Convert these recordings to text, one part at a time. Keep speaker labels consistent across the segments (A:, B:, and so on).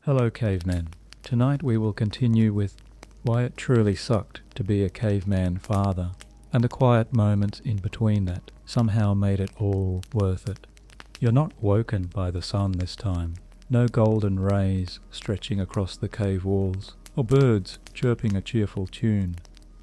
A: Hello cavemen. Tonight we will continue with why it truly sucked to be a caveman father, and the quiet moments in between that somehow made it all worth it. You're not woken by the sun this time. No golden rays stretching across the cave walls, or birds chirping a cheerful tune.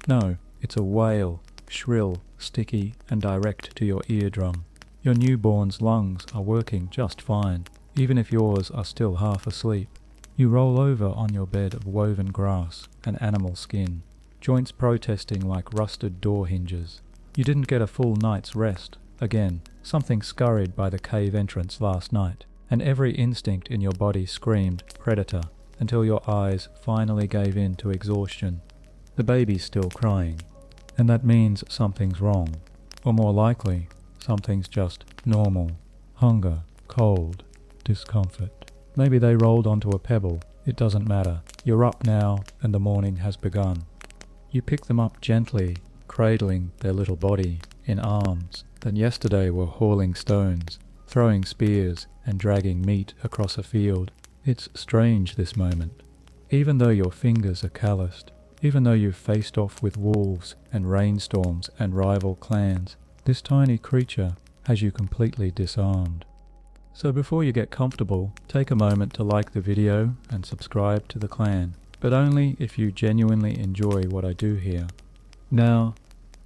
A: No, it's a wail, shrill, sticky, and direct to your eardrum. Your newborn's lungs are working just fine, even if yours are still half asleep. You roll over on your bed of woven grass and animal skin, joints protesting like rusted door hinges. You didn't get a full night's rest. Again, something scurried by the cave entrance last night, and every instinct in your body screamed predator until your eyes finally gave in to exhaustion. The baby's still crying, and that means something's wrong, or more likely, something's just normal. Hunger, cold, discomfort. Maybe they rolled onto a pebble. It doesn't matter. You're up now, and the morning has begun. You pick them up gently, cradling their little body in arms that yesterday were hauling stones, throwing spears, and dragging meat across a field. It's strange, this moment. Even though your fingers are calloused, even though you've faced off with wolves and rainstorms and rival clans, this tiny creature has you completely disarmed. So before you get comfortable, take a moment to like the video and subscribe to the clan, but only if you genuinely enjoy what I do here. Now,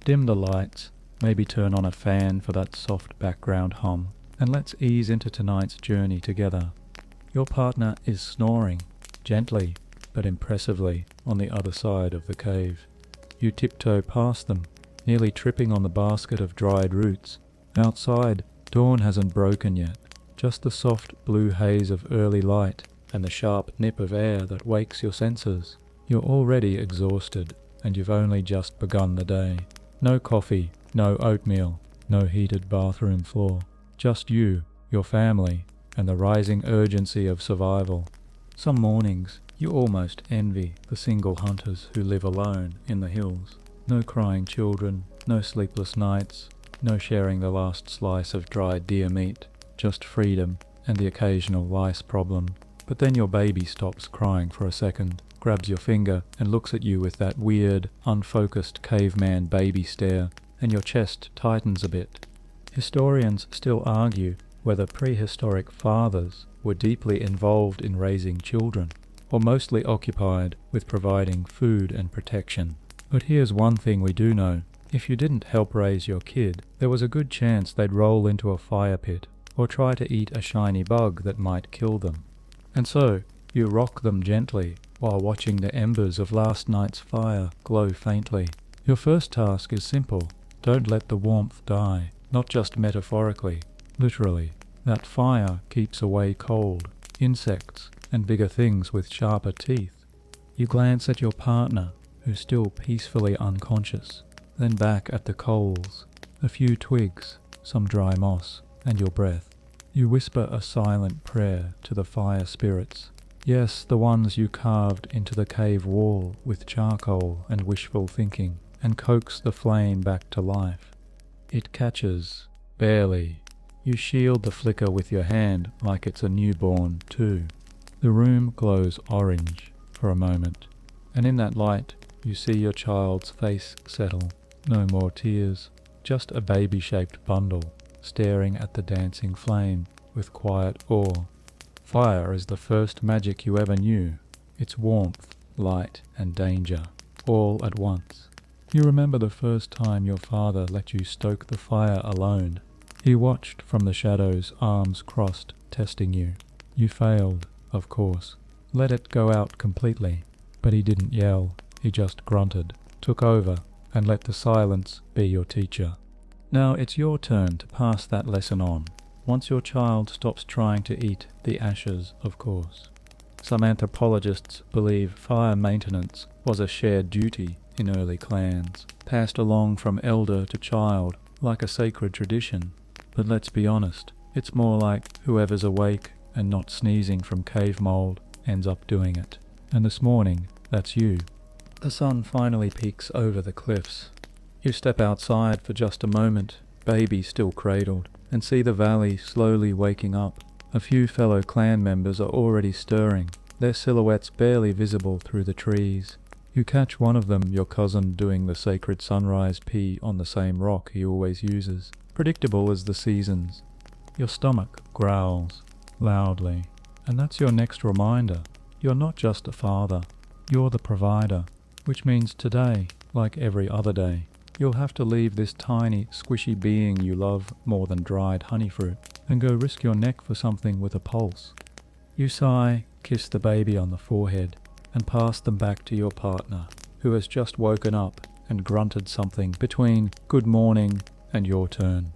A: dim the lights, maybe turn on a fan for that soft background hum, and let's ease into tonight's journey together. Your partner is snoring, gently but impressively, on the other side of the cave. You tiptoe past them, nearly tripping on the basket of dried roots. Outside, dawn hasn't broken yet. Just the soft blue haze of early light and the sharp nip of air that wakes your senses. You're already exhausted, and you've only just begun the day. No coffee, no oatmeal, no heated bathroom floor. Just you, your family, and the rising urgency of survival. Some mornings, you almost envy the single hunters who live alone in the hills. No crying children, no sleepless nights, no sharing the last slice of dried deer meat. Just freedom and the occasional lice problem. But then your baby stops crying for a second, grabs your finger and looks at you with that weird, unfocused caveman baby stare, and your chest tightens a bit. Historians still argue whether prehistoric fathers were deeply involved in raising children, or mostly occupied with providing food and protection. But here's one thing we do know. If you didn't help raise your kid, there was a good chance they'd roll into a fire pit, or try to eat a shiny bug that might kill them. And so, you rock them gently while watching the embers of last night's fire glow faintly. Your first task is simple. Don't let the warmth die, not just metaphorically, literally. That fire keeps away cold, insects, and bigger things with sharper teeth. You glance at your partner, who's still peacefully unconscious, then back at the coals, a few twigs, some dry moss, and your breath. You whisper a silent prayer to the fire spirits. Yes, the ones you carved into the cave wall with charcoal and wishful thinking, and coax the flame back to life. It catches, barely. You shield the flicker with your hand like it's a newborn too. The room glows orange for a moment, and in that light you see your child's face settle. No more tears, just a baby-shaped bundle, staring at the dancing flame with quiet awe. Fire is the first magic you ever knew. It's warmth, light, and danger, all at once. You remember the first time your father let you stoke the fire alone. He watched from the shadows, arms crossed, testing you. You failed, of course. Let it go out completely. But he didn't yell, he just grunted, took over, and let the silence be your teacher. Now it's your turn to pass that lesson on, once your child stops trying to eat the ashes, of course. Some anthropologists believe fire maintenance was a shared duty in early clans, passed along from elder to child like a sacred tradition. But let's be honest, it's more like whoever's awake and not sneezing from cave mold ends up doing it. And this morning, that's you. The sun finally peeks over the cliffs. You step outside for just a moment, baby still cradled, and see the valley slowly waking up. A few fellow clan members are already stirring, their silhouettes barely visible through the trees. You catch one of them, your cousin, doing the sacred sunrise pee on the same rock he always uses, predictable as the seasons. Your stomach growls loudly, and that's your next reminder. You're not just a father, you're the provider, which means today, like every other day, you'll have to leave this tiny, squishy being you love more than dried honey fruit, and go risk your neck for something with a pulse. You sigh, kiss the baby on the forehead, and pass them back to your partner, who has just woken up and grunted something between good morning and your turn.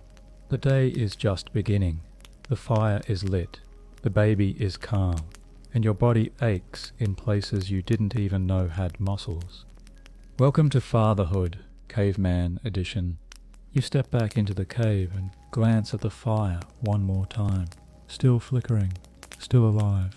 A: The day is just beginning. The fire is lit, the baby is calm, and your body aches in places you didn't even know had muscles. Welcome to Fatherhood, Caveman Edition. You step back into the cave and glance at the fire one more time. Still flickering, still alive.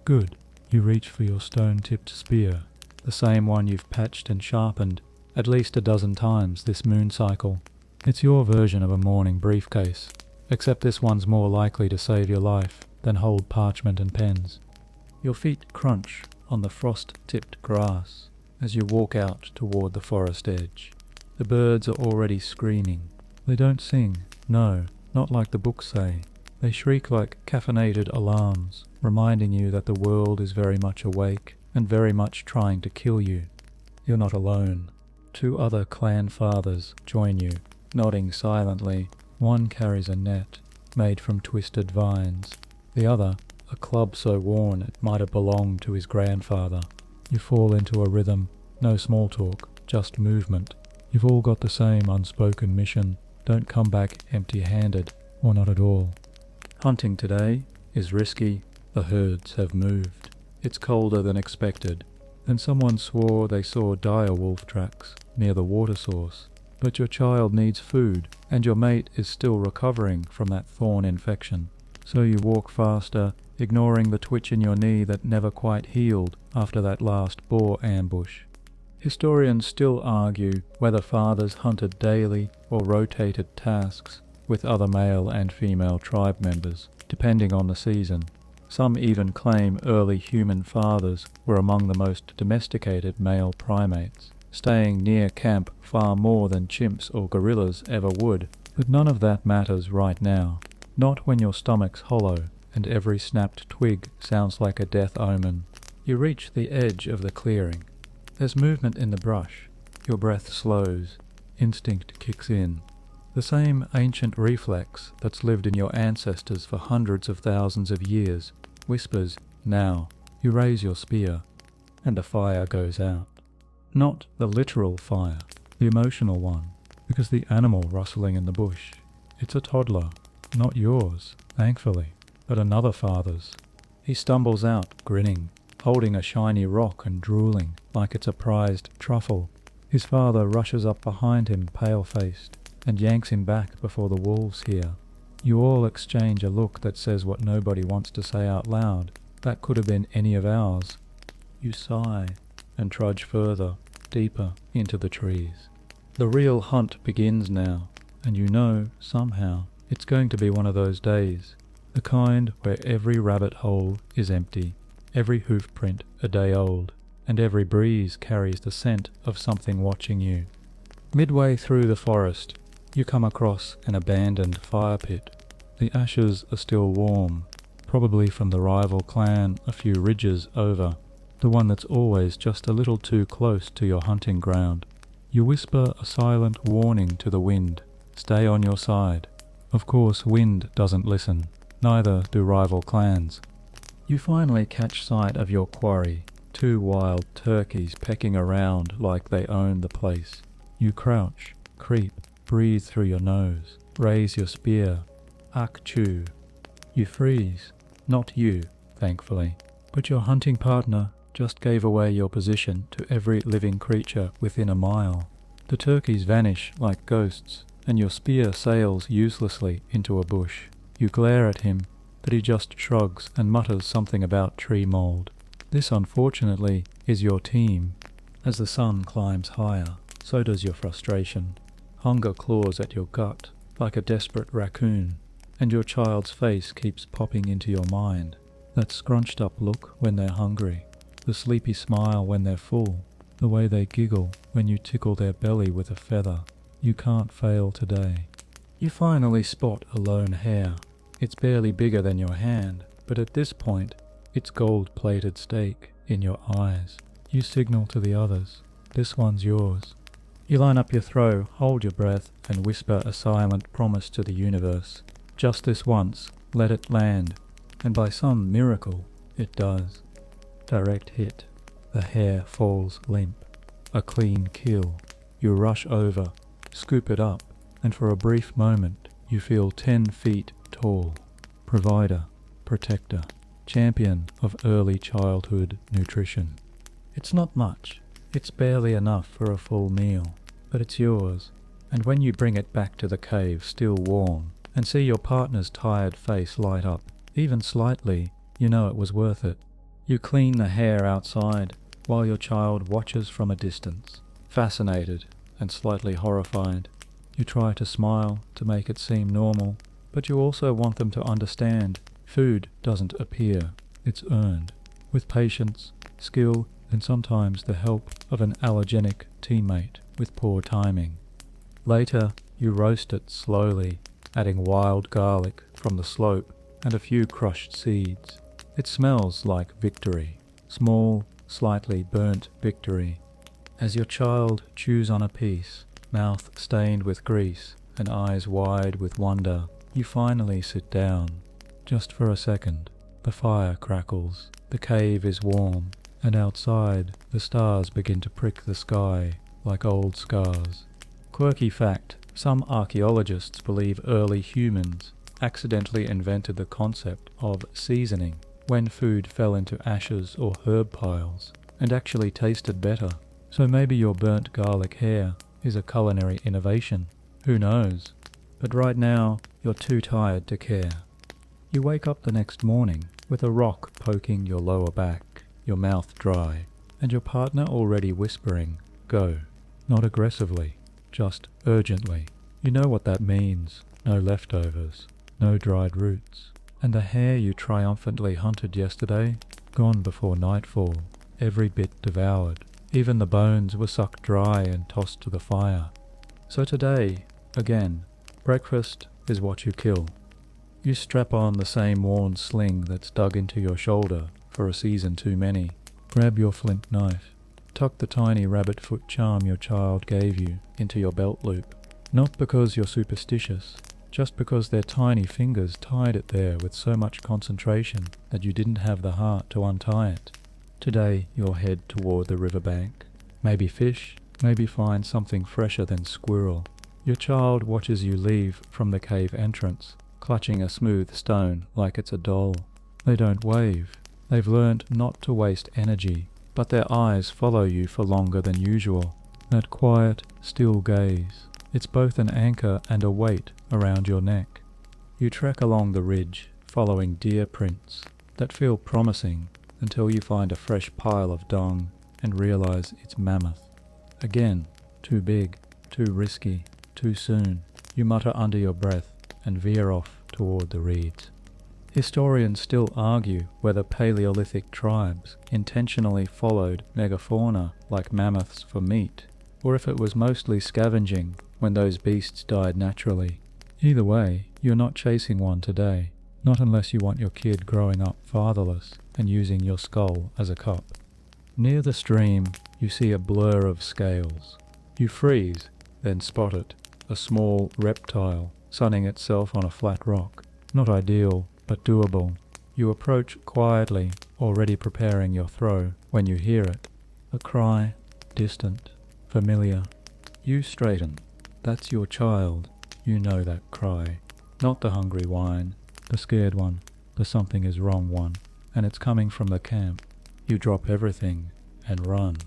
A: Good. You reach for your stone-tipped spear, the same one you've patched and sharpened at least a dozen times this moon cycle. It's your version of a morning briefcase, except this one's more likely to save your life than hold parchment and pens. Your feet crunch on the frost-tipped grass as you walk out toward the forest edge. The birds are already screaming. They don't sing, no, not like the books say. They shriek like caffeinated alarms, reminding you that the world is very much awake and very much trying to kill you. You're not alone. 2 other clan fathers join you, nodding silently. One carries a net made from twisted vines. The other, a club so worn it might have belonged to his grandfather. You fall into a rhythm, no small talk, just movement. You've all got the same unspoken mission. Don't come back empty-handed, or not at all. Hunting today is risky. The herds have moved. It's colder than expected. Then someone swore they saw dire wolf tracks near the water source. But your child needs food, and your mate is still recovering from that thorn infection. So you walk faster, ignoring the twitch in your knee that never quite healed after that last boar ambush. Historians still argue whether fathers hunted daily or rotated tasks with other male and female tribe members, depending on the season. Some even claim early human fathers were among the most domesticated male primates, staying near camp far more than chimps or gorillas ever would. But none of that matters right now. Not when your stomach's hollow and every snapped twig sounds like a death omen. You reach the edge of the clearing. There's movement in the brush. Your breath slows. Instinct kicks in. The same ancient reflex that's lived in your ancestors for hundreds of thousands of years whispers, now. You raise your spear, and the fire goes out. Not the literal fire, the emotional one, because the animal rustling in the bush, it's a toddler, not yours, thankfully, but another father's. He stumbles out, grinning, holding a shiny rock and drooling like it's a prized truffle. His father rushes up behind him, pale-faced, and yanks him back before the wolves hear. You all exchange a look that says what nobody wants to say out loud. That could have been any of ours. You sigh and trudge further, deeper into the trees. The real hunt begins now, and you know, somehow, it's going to be one of those days. The kind where every rabbit hole is empty, every hoof print a day old, and every breeze carries the scent of something watching you. Midway through the forest, you come across an abandoned fire pit. The ashes are still warm, probably from the rival clan a few ridges over, the one that's always just a little too close to your hunting ground. You whisper a silent warning to the wind, stay on your side. Of course, wind doesn't listen, neither do rival clans. You finally catch sight of your quarry, 2 wild turkeys pecking around like they own the place. You crouch, creep, breathe through your nose, raise your spear. Ak-chew. You freeze. Not you, thankfully, but your hunting partner just gave away your position to every living creature within a mile. The turkeys vanish like ghosts, and your spear sails uselessly into a bush. You glare at him, but he just shrugs and mutters something about tree mold. This, unfortunately, is your team. As the sun climbs higher, so does your frustration. Hunger claws at your gut, like a desperate raccoon, and your child's face keeps popping into your mind. That scrunched up look when they're hungry, the sleepy smile when they're full, the way they giggle when you tickle their belly with a feather. You can't fail today. You finally spot a lone hare. It's barely bigger than your hand, but at this point, it's gold-plated steak in your eyes. You signal to the others, this one's yours. You line up your throw, hold your breath, and whisper a silent promise to the universe. Just this once, let it land, and by some miracle, it does. Direct hit. The hare falls limp. A clean kill. You rush over, scoop it up, and for a brief moment, you feel 10 feet tall. Provider, protector, champion of early childhood nutrition. It's not much. It's barely enough for a full meal, but it's yours. And when you bring it back to the cave still warm, and see your partner's tired face light up, even slightly, you know it was worth it. You clean the hare outside, while your child watches from a distance, fascinated and slightly horrified. You try to smile to make it seem normal, but you also want them to understand food doesn't appear, it's earned, with patience, skill, and sometimes the help of an allergenic teammate with poor timing. Later, you roast it slowly, adding wild garlic from the slope and a few crushed seeds. It smells like victory, small, slightly burnt victory. As your child chews on a piece, mouth stained with grease and eyes wide with wonder, you finally sit down. Just for a second, the fire crackles, the cave is warm, and outside the stars begin to prick the sky like old scars. Quirky fact, some archaeologists believe early humans accidentally invented the concept of seasoning when food fell into ashes or herb piles and actually tasted better. So maybe your burnt garlic hare is a culinary innovation. Who knows? But right now, you're too tired to care. You wake up the next morning with a rock poking your lower back, your mouth dry, and your partner already whispering, go. Not aggressively, just urgently. You know what that means. No leftovers, no dried roots. And the hare you triumphantly hunted yesterday, gone before nightfall, every bit devoured. Even the bones were sucked dry and tossed to the fire. So today, again, breakfast is what you kill. You strap on the same worn sling that's dug into your shoulder for a season too many. Grab your flint knife. Tuck the tiny rabbit foot charm your child gave you into your belt loop. Not because you're superstitious, just because their tiny fingers tied it there with so much concentration that you didn't have the heart to untie it. Today you'll head toward the riverbank. Maybe fish, maybe find something fresher than squirrel. Your child watches you leave from the cave entrance, clutching a smooth stone like it's a doll. They don't wave. They've learned not to waste energy, but their eyes follow you for longer than usual. That quiet, still gaze. It's both an anchor and a weight around your neck. You trek along the ridge, following deer prints that feel promising until you find a fresh pile of dung and realize it's mammoth. Again, too big, too risky, too soon. You mutter under your breath and veer off toward the reeds. Historians still argue whether Paleolithic tribes intentionally followed megafauna like mammoths for meat, or if it was mostly scavenging when those beasts died naturally. Either way, you're not chasing one today, not unless you want your kid growing up fatherless and using your skull as a cup. Near the stream, you see a blur of scales. You freeze, then spot it, a small reptile sunning itself on a flat rock. Not ideal, but doable. You approach quietly, already preparing your throw, when you hear it. A cry, distant, familiar. You straighten. That's your child. You know that cry. Not the hungry whine, the scared one, the something is wrong one, and it's coming from the camp. You drop everything and run.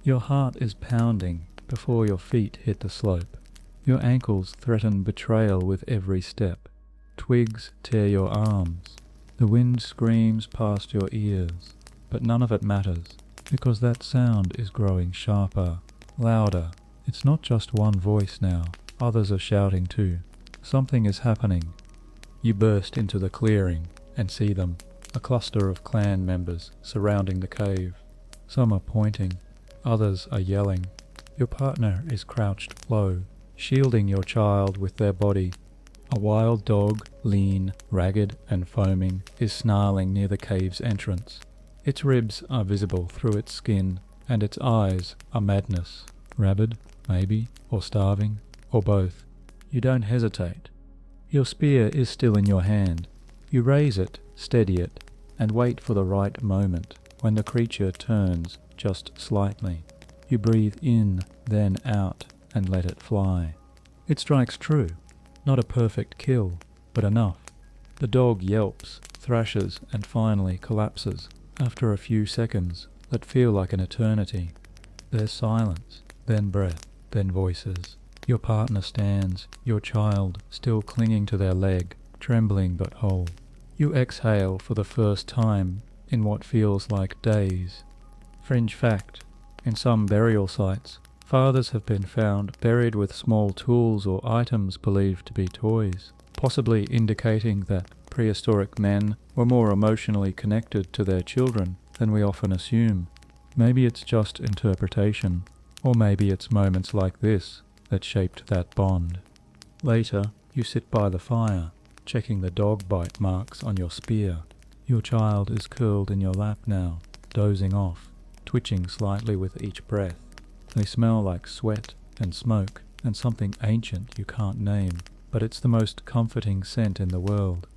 A: Your heart is pounding before your feet hit the slope. Your ankles threaten betrayal with every step. Twigs tear your arms. The wind screams past your ears, but none of it matters, because that sound is growing sharper, louder. It's not just one voice now. Others are shouting too. Something is happening. You burst into the clearing and see them. a cluster of clan members surrounding the cave. Some are pointing, others are yelling. Your partner is crouched low, shielding your child with their body. A wild dog, lean, ragged and foaming, is snarling near the cave's entrance. Its ribs are visible through its skin, and its eyes are madness. Rabid, maybe, or starving, or both. You don't hesitate. Your spear is still in your hand. You raise it, steady it, and wait for the right moment, when the creature turns just slightly. You breathe in, then out, and let it fly. It strikes true. Not a perfect kill, but enough. The dog yelps, thrashes, and finally collapses, after a few seconds that feel like an eternity. There's silence, then breath, then voices. Your partner stands, your child still clinging to their leg, trembling but whole. You exhale for the first time in what feels like days. Fringe fact, in some burial sites, fathers have been found buried with small tools or items believed to be toys, possibly indicating that prehistoric men were more emotionally connected to their children than we often assume. Maybe it's just interpretation, or maybe it's moments like this that shaped that bond. Later, you sit by the fire, checking the dog bite marks on your spear. Your child is curled in your lap now, dozing off, twitching slightly with each breath. They smell like sweat and smoke and something ancient you can't name, but it's the most comforting scent in the world.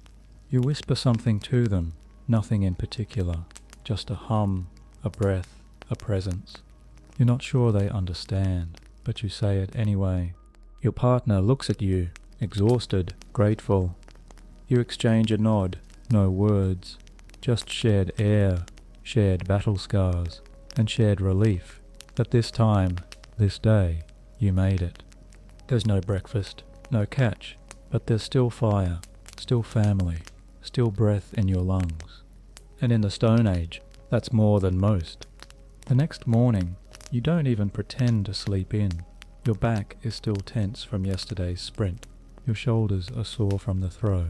A: You whisper something to them, nothing in particular, just a hum, a breath, a presence. You're not sure they understand, but you say it anyway. Your partner looks at you, exhausted, grateful. You exchange a nod, no words, just shared air, shared battle scars, and shared relief that this time, this day, you made it. There's no breakfast, no catch, but there's still fire, still family, still breath in your lungs. And in the Stone Age, that's more than most. The next morning, you don't even pretend to sleep in. Your back is still tense from yesterday's sprint. Your shoulders are sore from the throw.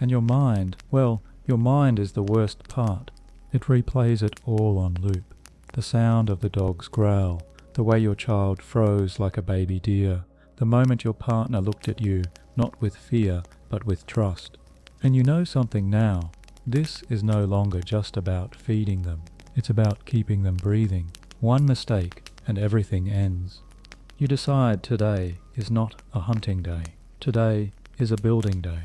A: And your mind, well, your mind is the worst part. It replays it all on loop. The sound of the dog's growl, the way your child froze like a baby deer, the moment your partner looked at you, not with fear, but with trust. And you know something now. This is no longer just about feeding them. It's about keeping them breathing. One mistake, and everything ends. You decide today is not a hunting day. Today is a building day.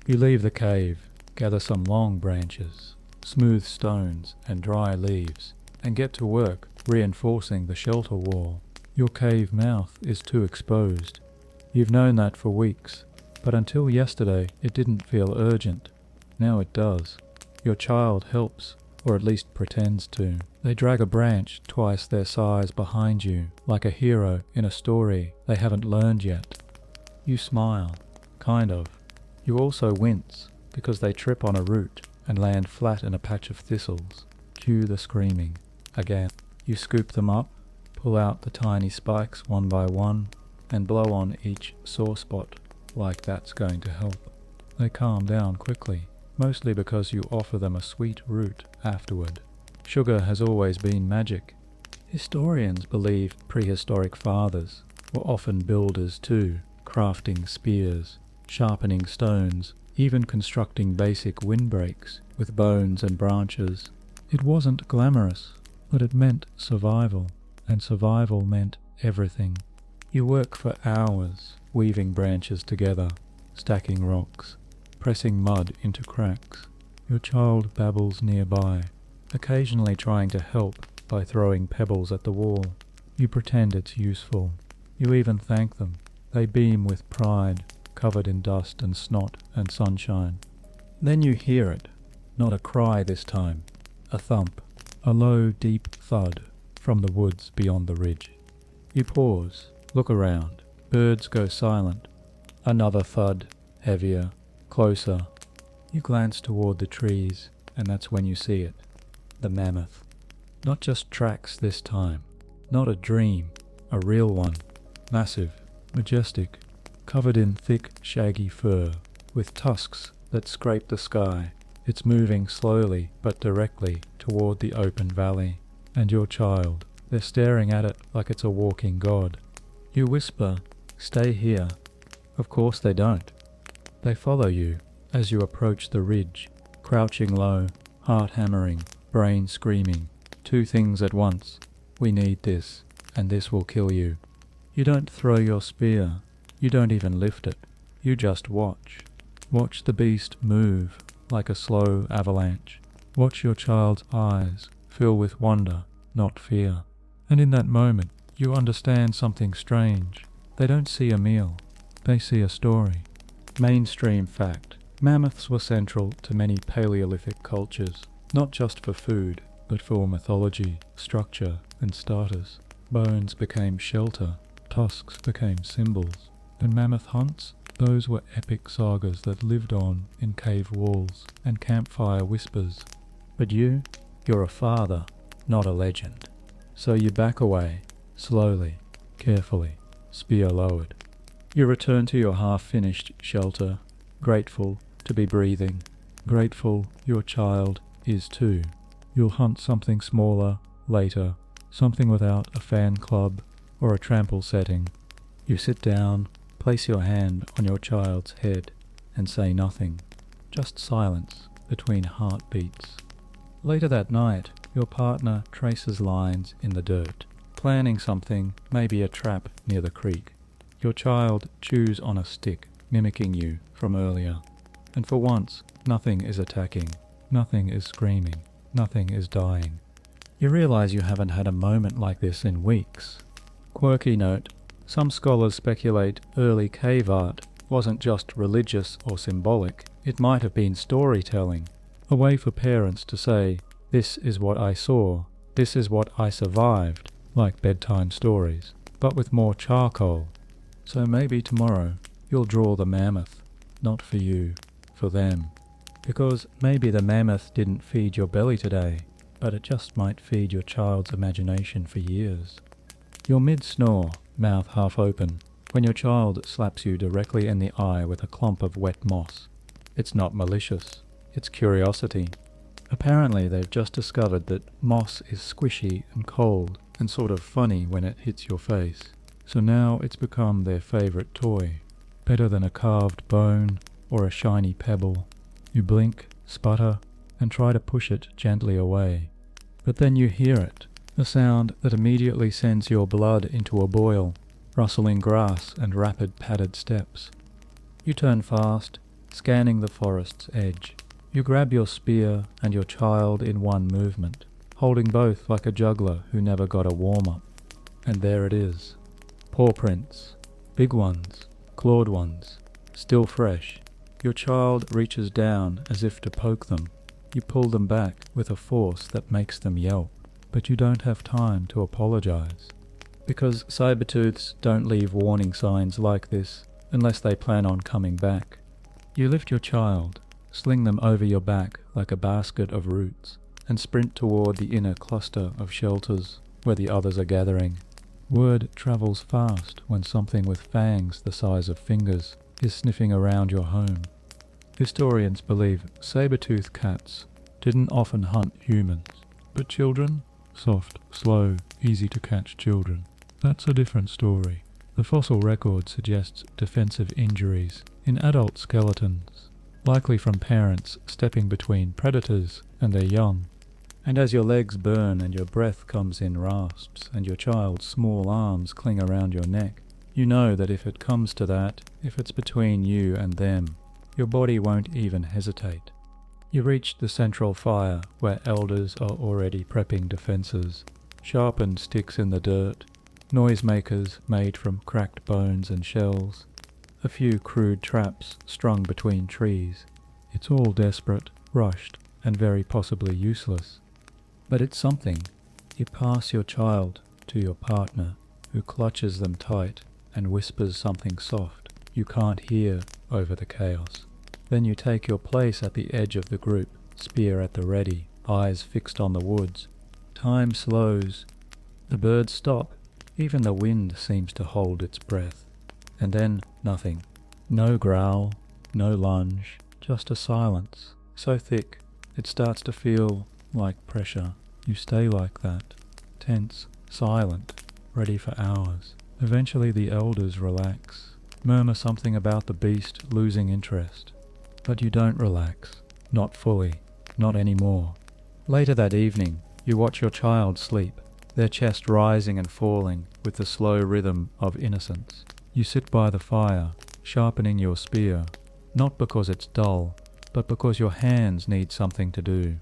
A: You leave the cave, gather some long branches, smooth stones, and dry leaves, and get to work reinforcing the shelter wall. Your cave mouth is too exposed. You've known that for weeks, but until yesterday it didn't feel urgent. Now it does. Your child helps, or at least pretends to. They drag a branch twice their size behind you, like a hero in a story they haven't learned yet. You smile, kind of. You also wince, because they trip on a root and land flat in a patch of thistles. Cue the screaming. Again, you scoop them up, pull out the tiny spikes one by one, and blow on each sore spot, like that's going to help. They calm down quickly, mostly because you offer them a sweet root afterward. Sugar has always been magic. Historians believe prehistoric fathers were often builders too, crafting spears, sharpening stones, even constructing basic windbreaks with bones and branches. It wasn't glamorous, but it meant survival, and survival meant everything. You work for hours, weaving branches together, stacking rocks, pressing mud into cracks. Your child babbles nearby, occasionally trying to help by throwing pebbles at the wall. You pretend it's useful. You even thank them. They beam with pride, covered in dust and snot and sunshine. Then you hear it, not a cry this time, a thump, a low, deep thud from the woods beyond the ridge. You pause, look around. Birds go silent. Another thud, heavier, closer. You glance toward the trees, and that's when you see it. The mammoth. Not just tracks this time. Not a dream, a real one. Massive, majestic, covered in thick, shaggy fur, with tusks that scrape the sky. It's moving slowly but directly toward the open valley. And your child, they're staring at it like it's a walking god. You whisper, "Stay here." Of course they don't. They follow you as you approach the ridge, crouching low, heart hammering, brain screaming. Two things at once. We need this, and this will kill you. You don't throw your spear. You don't even lift it. You just watch. Watch the beast move like a slow avalanche. Watch your child's eyes fill with wonder, not fear. And in that moment, you understand something strange. They don't see a meal. They see a story. Mainstream fact. Mammoths were central to many Paleolithic cultures, not just for food, but for mythology, structure, and status. Bones became shelter, tusks became symbols, and mammoth hunts, those were epic sagas that lived on in cave walls and campfire whispers. But you're a father, not a legend. So you back away, slowly, carefully, spear lowered. You return to your half-finished shelter, grateful to be breathing, grateful your child is too. You'll hunt something smaller later, something without a fan club or a trample setting. You sit down, place your hand on your child's head, and say nothing, just silence between heartbeats. Later that night, your partner traces lines in the dirt, planning something, maybe a trap near the creek. Your child chews on a stick, mimicking you from earlier. And for once, nothing is attacking, nothing is screaming, nothing is dying. You realize you haven't had a moment like this in weeks. Quirky note, some scholars speculate early cave art wasn't just religious or symbolic, it might have been storytelling, a way for parents to say, "This is what I saw, this is what I survived," like bedtime stories, but with more charcoal. So maybe tomorrow you'll draw the mammoth, not for you, for them. Because maybe the mammoth didn't feed your belly today, but it just might feed your child's imagination for years. You're mid-snore, mouth half open, when your child slaps you directly in the eye with a clump of wet moss. It's not malicious, it's curiosity. Apparently they've just discovered that moss is squishy and cold and sort of funny when it hits your face. So now it's become their favorite toy, better than a carved bone or a shiny pebble. You blink, sputter, and try to push it gently away. But then you hear it, a sound that immediately sends your blood into a boil, rustling grass and rapid padded steps. You turn fast, scanning the forest's edge. You grab your spear and your child in one movement, holding both like a juggler who never got a warm-up. And there it is. Paw prints, big ones, clawed ones, still fresh. Your child reaches down as if to poke them. You pull them back with a force that makes them yelp, but you don't have time to apologize. Because saber-tooths don't leave warning signs like this unless they plan on coming back. You lift your child, sling them over your back like a basket of roots, and sprint toward the inner cluster of shelters where the others are gathering. Word travels fast when something with fangs the size of fingers is sniffing around your home. Historians believe saber-toothed cats didn't often hunt humans, but children? Soft, slow, easy-to-catch children. That's a different story. The fossil record suggests defensive injuries in adult skeletons, likely from parents stepping between predators and their young. And as your legs burn and your breath comes in rasps and your child's small arms cling around your neck, you know that if it comes to that, if it's between you and them, your body won't even hesitate. You reach the central fire where elders are already prepping defenses, sharpened sticks in the dirt, noisemakers made from cracked bones and shells, a few crude traps strung between trees. It's all desperate, rushed, and very possibly useless. But it's something. You pass your child to your partner, who clutches them tight and whispers something soft you can't hear over the chaos. Then you take your place at the edge of the group, spear at the ready, eyes fixed on the woods. Time slows. The birds stop. Even the wind seems to hold its breath. And then nothing. No growl, no lunge, just a silence. So thick, it starts to feel like pressure. You stay like that, tense, silent, ready for hours. Eventually the elders relax, murmur something about the beast losing interest. But you don't relax. Not fully. Not anymore. Later that evening, you watch your child sleep, their chest rising and falling with the slow rhythm of innocence. You sit by the fire, sharpening your spear, not because it's dull, but because your hands need something to do.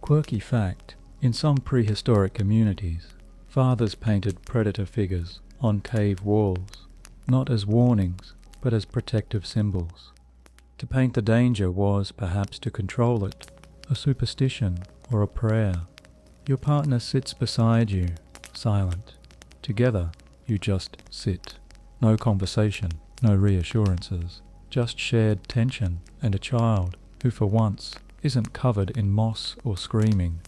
A: Quirky fact, in some prehistoric communities, fathers painted predator figures on cave walls, not as warnings, but as protective symbols. To paint the danger was, perhaps, to control it, a superstition or a prayer. Your partner sits beside you, silent. Together, you just sit. No conversation, no reassurances, just shared tension and a child who for once isn't covered in moss or screaming.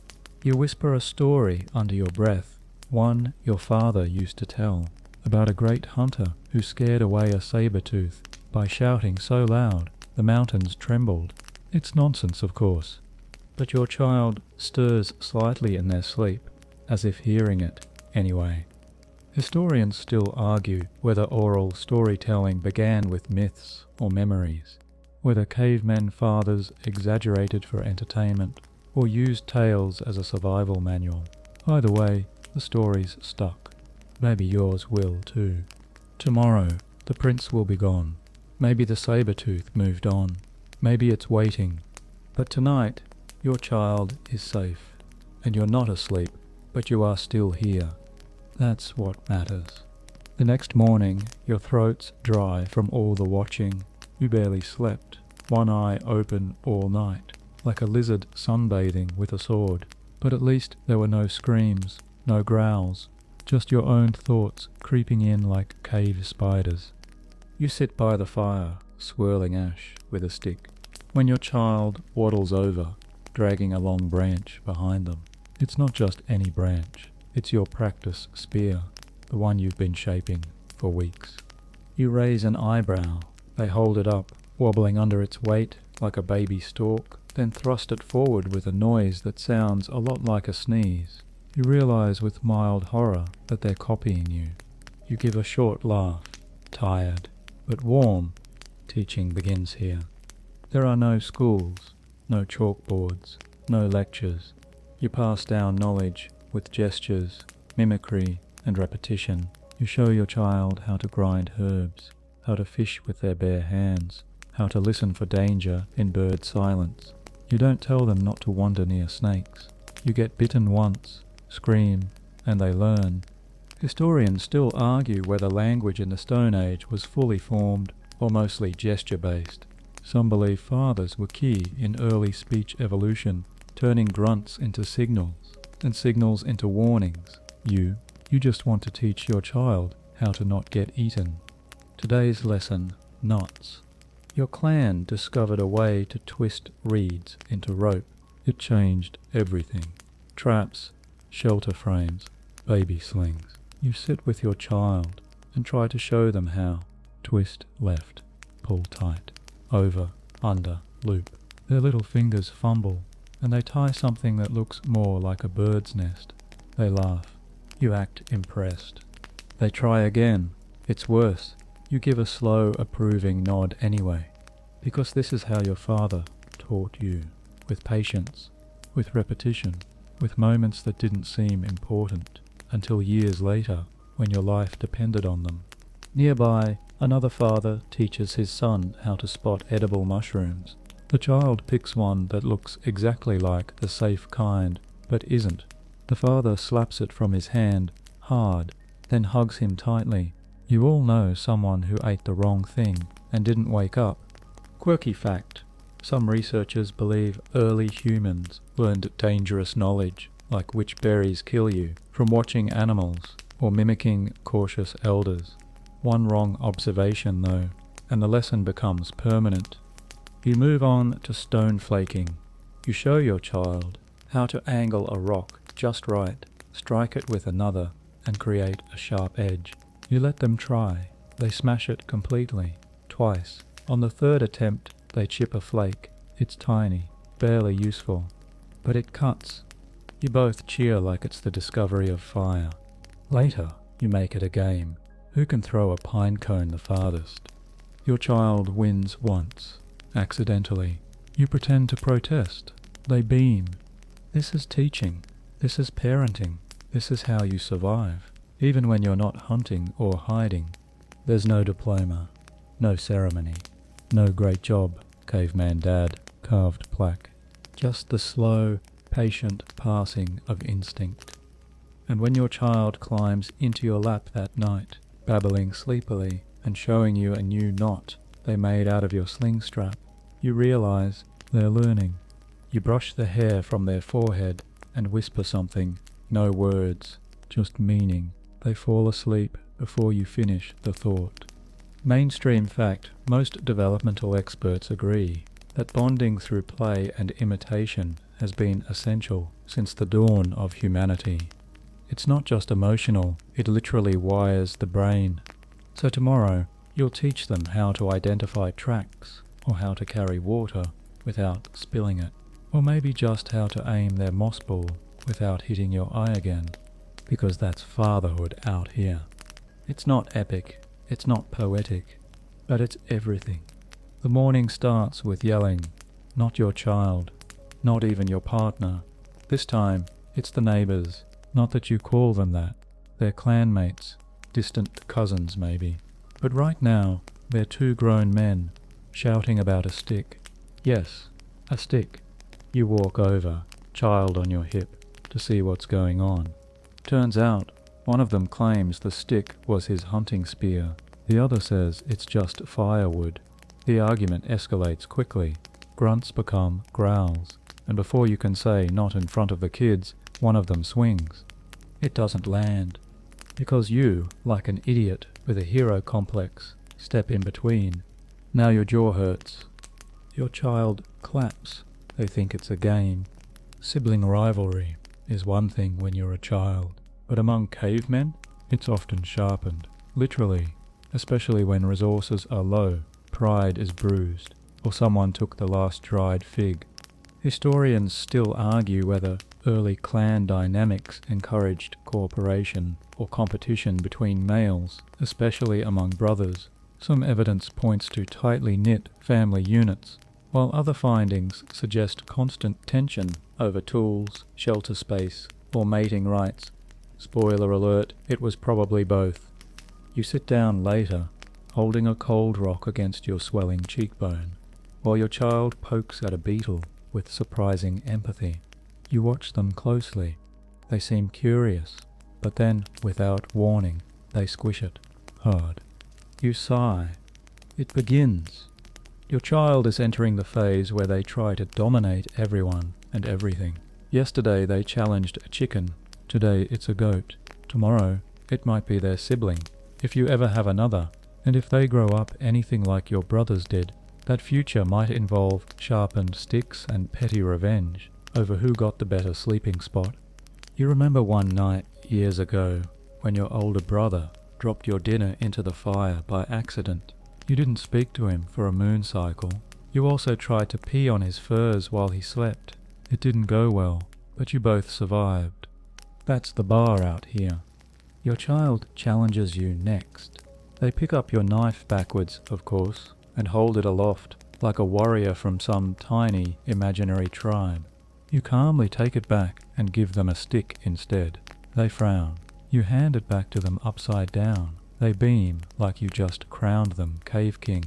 A: You whisper a story under your breath, one your father used to tell, about a great hunter who scared away a saber-tooth by shouting so loud the mountains trembled. It's nonsense, of course, but your child stirs slightly in their sleep, as if hearing it anyway. Historians still argue whether oral storytelling began with myths or memories, whether caveman fathers exaggerated for entertainment or used tales as a survival manual. Either way, the stories stuck. Maybe yours will too. Tomorrow, the prince will be gone. Maybe the saber-tooth moved on. Maybe it's waiting. But tonight, your child is safe. And you're not asleep, but you are still here. That's what matters. The next morning, your throat's dry from all the watching. You barely slept, one eye open all night, like a lizard sunbathing with a sword. But at least there were no screams, no growls, just your own thoughts creeping in like cave spiders. You sit by the fire, swirling ash with a stick, when your child waddles over, dragging a long branch behind them. It's not just any branch, it's your practice spear, the one you've been shaping for weeks. You raise an eyebrow, they hold it up, wobbling under its weight like a baby stork, then thrust it forward with a noise that sounds a lot like a sneeze. You realize with mild horror that they're copying you. You give a short laugh, tired, but warm. Teaching begins here. There are no schools, no chalkboards, no lectures. You pass down knowledge with gestures, mimicry, and repetition. You show your child how to grind herbs, how to fish with their bare hands, how to listen for danger in bird silence. You don't tell them not to wander near snakes. You get bitten once, scream, and they learn. Historians still argue whether language in the Stone Age was fully formed or mostly gesture-based. Some believe fathers were key in early speech evolution, turning grunts into signals, and signals into warnings. You just want to teach your child how to not get eaten. Today's lesson, knots. Your clan discovered a way to twist reeds into rope. It changed everything. Traps, shelter frames, baby slings. You sit with your child and try to show them how. Twist left, pull tight, over, under, loop. Their little fingers fumble, and they tie something that looks more like a bird's nest. They laugh. You act impressed. They try again. It's worse. You give a slow, approving nod anyway, because this is how your father taught you, with patience, with repetition, with moments that didn't seem important, until years later, when your life depended on them. Nearby, another father teaches his son how to spot edible mushrooms. The child picks one that looks exactly like the safe kind, but isn't. The father slaps it from his hand, hard, then hugs him tightly. You all know someone who ate the wrong thing and didn't wake up. Quirky fact. Some researchers believe early humans learned dangerous knowledge, like which berries kill you, from watching animals or mimicking cautious elders. One wrong observation though, and the lesson becomes permanent. You move on to stone flaking. You show your child how to angle a rock just right, strike it with another, and create a sharp edge. You let them try. They smash it completely, twice. On the third attempt, they chip a flake. It's tiny. barely useful, but it cuts. You both cheer like it's the discovery of fire. Later, you make it a game. Who can throw a pine cone the farthest? Your child wins once, accidentally. You pretend to protest. They beam. This is teaching. This is parenting. This is how you survive, even when you're not hunting or hiding. There's no diploma, no ceremony, no great job, Caveman Dad, carved plaque. Just the slow, patient passing of instinct. And when your child climbs into your lap that night, babbling sleepily and showing you a new knot they made out of your sling strap, you realize they're learning. You brush the hair from their forehead and whisper something, no words, just meaning. They fall asleep before you finish the thought. Mainstream fact, most developmental experts agree that bonding through play and imitation has been essential since the dawn of humanity. It's not just emotional, it literally wires the brain. So tomorrow, you'll teach them how to identify tracks, or how to carry water without spilling it, or maybe just how to aim their moss ball without hitting your eye again, because that's fatherhood out here. It's not epic, it's not poetic, but it's everything. The morning starts with yelling, not your child, not even your partner. This time, it's the neighbors, not that you call them that. They're clanmates, distant cousins maybe. But right now, they're two grown men, shouting about a stick. Yes, a stick. You walk over, child on your hip, to see what's going on. Turns out, one of them claims the stick was his hunting spear. The other says it's just firewood. The argument escalates quickly. Grunts become growls, and before you can say not in front of the kids, one of them swings. It doesn't land, because you, like an idiot with a hero complex, step in between. Now your jaw hurts. Your child claps. They think it's a game. Sibling rivalry is one thing when you're a child, but among cavemen, it's often sharpened. Literally, especially when resources are low, pride is bruised, or someone took the last dried fig. Historians still argue whether early clan dynamics encouraged cooperation or competition between males, especially among brothers. Some evidence points to tightly knit family units, while other findings suggest constant tension over tools, shelter space, or mating rights. Spoiler alert, it was probably both. You sit down later, holding a cold rock against your swelling cheekbone, while your child pokes at a beetle with surprising empathy. You watch them closely. They seem curious, but then, without warning, they squish it hard. You sigh. It begins. Your child is entering the phase where they try to dominate everyone and everything. Yesterday they challenged a chicken. Today it's a goat. Tomorrow it might be their sibling, if you ever have another. And if they grow up anything like your brothers did, that future might involve sharpened sticks and petty revenge over who got the better sleeping spot. You remember one night, years ago, when your older brother dropped your dinner into the fire by accident. You didn't speak to him for a moon cycle. You also tried to pee on his furs while he slept. It didn't go well, but you both survived. That's the bar out here. Your child challenges you next. They pick up your knife backwards, of course, and hold it aloft, like a warrior from some tiny, imaginary tribe. You calmly take it back and give them a stick instead. They frown. You hand it back to them upside down. They beam like you just crowned them cave king.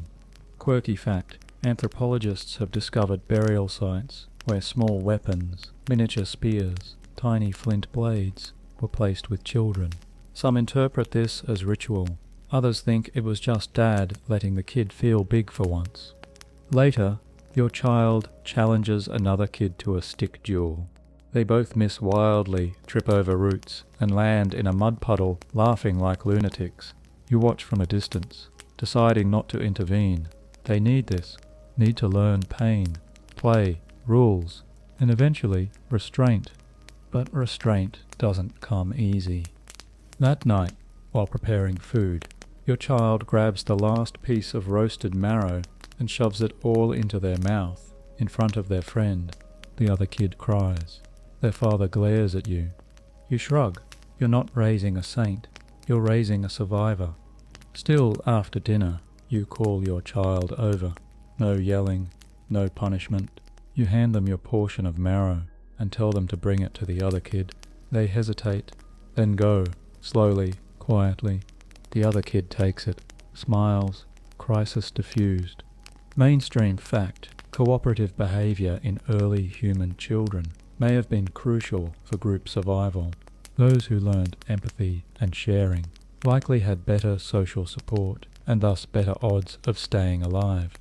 A: Quirky fact, anthropologists have discovered burial sites where small weapons, miniature spears, tiny flint blades, were placed with children. Some interpret this as ritual. Others think it was just Dad letting the kid feel big for once. Later, your child challenges another kid to a stick duel. They both miss wildly, trip over roots, and land in a mud puddle, laughing like lunatics. You watch from a distance, deciding not to intervene. They need this, need to learn pain, play, rules, and eventually restraint. But restraint doesn't come easy. That night, while preparing food, your child grabs the last piece of roasted marrow and shoves it all into their mouth. In front of their friend, the other kid cries. Their father glares at you. You shrug. You're not raising a saint. You're raising a survivor. Still, after dinner, you call your child over. No yelling, no punishment. You hand them your portion of marrow and tell them to bring it to the other kid. They hesitate, then go, slowly, quietly. The other kid takes it, smiles, crisis diffused. Mainstream fact, cooperative behavior in early human children may have been crucial for group survival. Those who learned empathy and sharing likely had better social support and thus better odds of staying alive.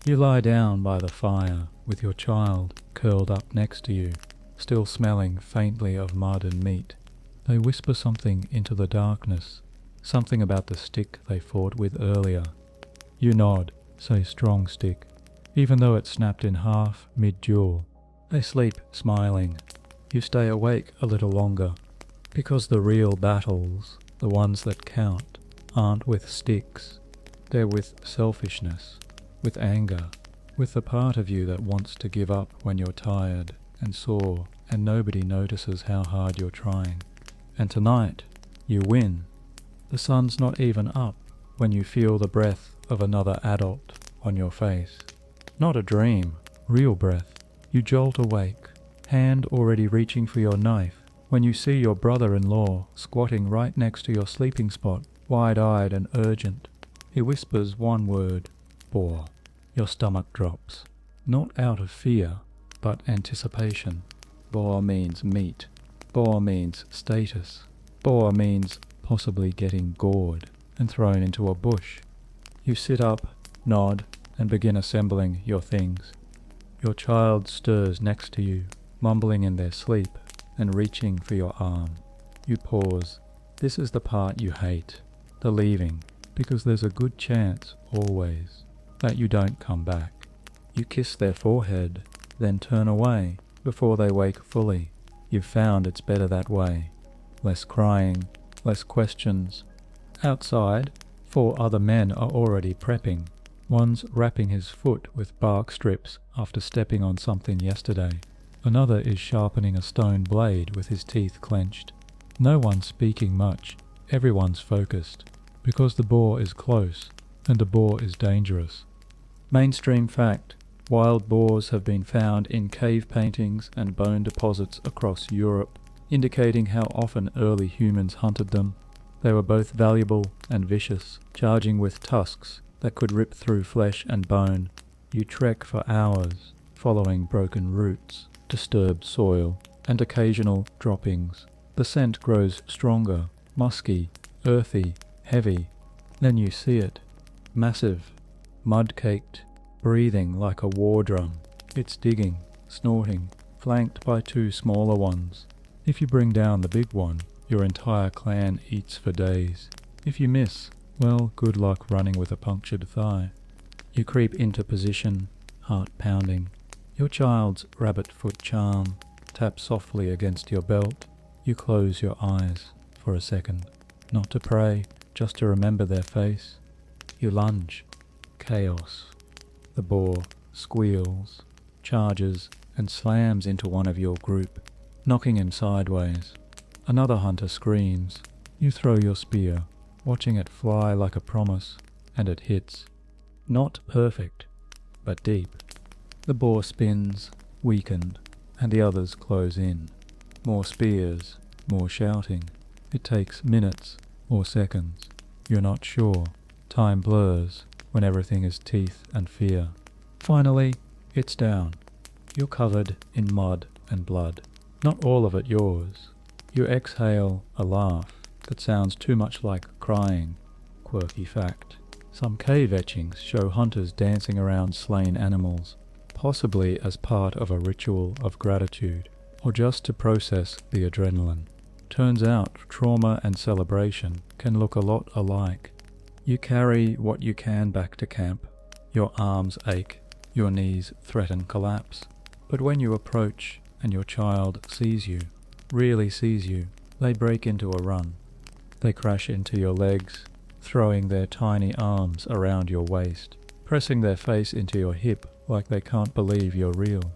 A: You lie down by the fire with your child curled up next to you, still smelling faintly of mud and meat. They whisper something into the darkness, something about the stick they fought with earlier. You nod, say strong stick, even though it snapped in half mid-duel. They sleep smiling. You stay awake a little longer, because the real battles, the ones that count, aren't with sticks. They're with selfishness, with anger, with the part of you that wants to give up when you're tired and sore and nobody notices how hard you're trying. And tonight, you win. The sun's not even up when you feel the breath of another adult on your face. Not a dream, real breath. You jolt awake, hand already reaching for your knife, when you see your brother-in-law squatting right next to your sleeping spot, wide-eyed and urgent. He whispers one word, "Boar." Your stomach drops. Not out of fear, but anticipation. Boar means meat. Boar means status. Boar means possibly getting gored and thrown into a bush. You sit up, nod, and begin assembling your things. Your child stirs next to you, mumbling in their sleep and reaching for your arm. You pause. This is the part you hate, the leaving, because there's a good chance, always, that you don't come back. You kiss their forehead, then turn away before they wake fully. You've found it's better that way. Less crying, less questions. Outside, 4 other men are already prepping. One's wrapping his foot with bark strips after stepping on something yesterday. Another is sharpening a stone blade with his teeth clenched. No one's speaking much. Everyone's focused, because the boar is close, and a boar is dangerous. Mainstream fact, wild boars have been found in cave paintings and bone deposits across Europe, indicating how often early humans hunted them. They were both valuable and vicious, charging with tusks that could rip through flesh and bone. You trek for hours, following broken roots, disturbed soil, and occasional droppings. The scent grows stronger, musky, earthy, heavy. Then you see it. Massive, mud-caked, breathing like a war drum. It's digging, snorting, flanked by 2 smaller ones. If you bring down the big one, your entire clan eats for days. If you miss, well, good luck running with a punctured thigh. You creep into position, heart pounding. Your child's rabbit foot charm taps softly against your belt. You close your eyes for a second, not to pray, just to remember their face. You lunge. Chaos. The boar squeals, charges, and slams into one of your group, knocking him sideways. Another hunter screams. You throw your spear, watching it fly like a promise, and it hits. Not perfect, but deep. The boar spins, weakened, and the others close in. More spears, more shouting. It takes minutes or seconds. You're not sure. Time blurs when everything is teeth and fear. Finally, it's down. You're covered in mud and blood. Not all of it yours. You exhale a laugh that sounds too much like crying. Quirky fact. Some cave etchings show hunters dancing around slain animals, possibly as part of a ritual of gratitude, or just to process the adrenaline. Turns out trauma and celebration can look a lot alike. You carry what you can back to camp. Your arms ache, your knees threaten collapse. But when you approach and your child sees you, really sees you, they break into a run. They crash into your legs, throwing their tiny arms around your waist, pressing their face into your hip like they can't believe you're real.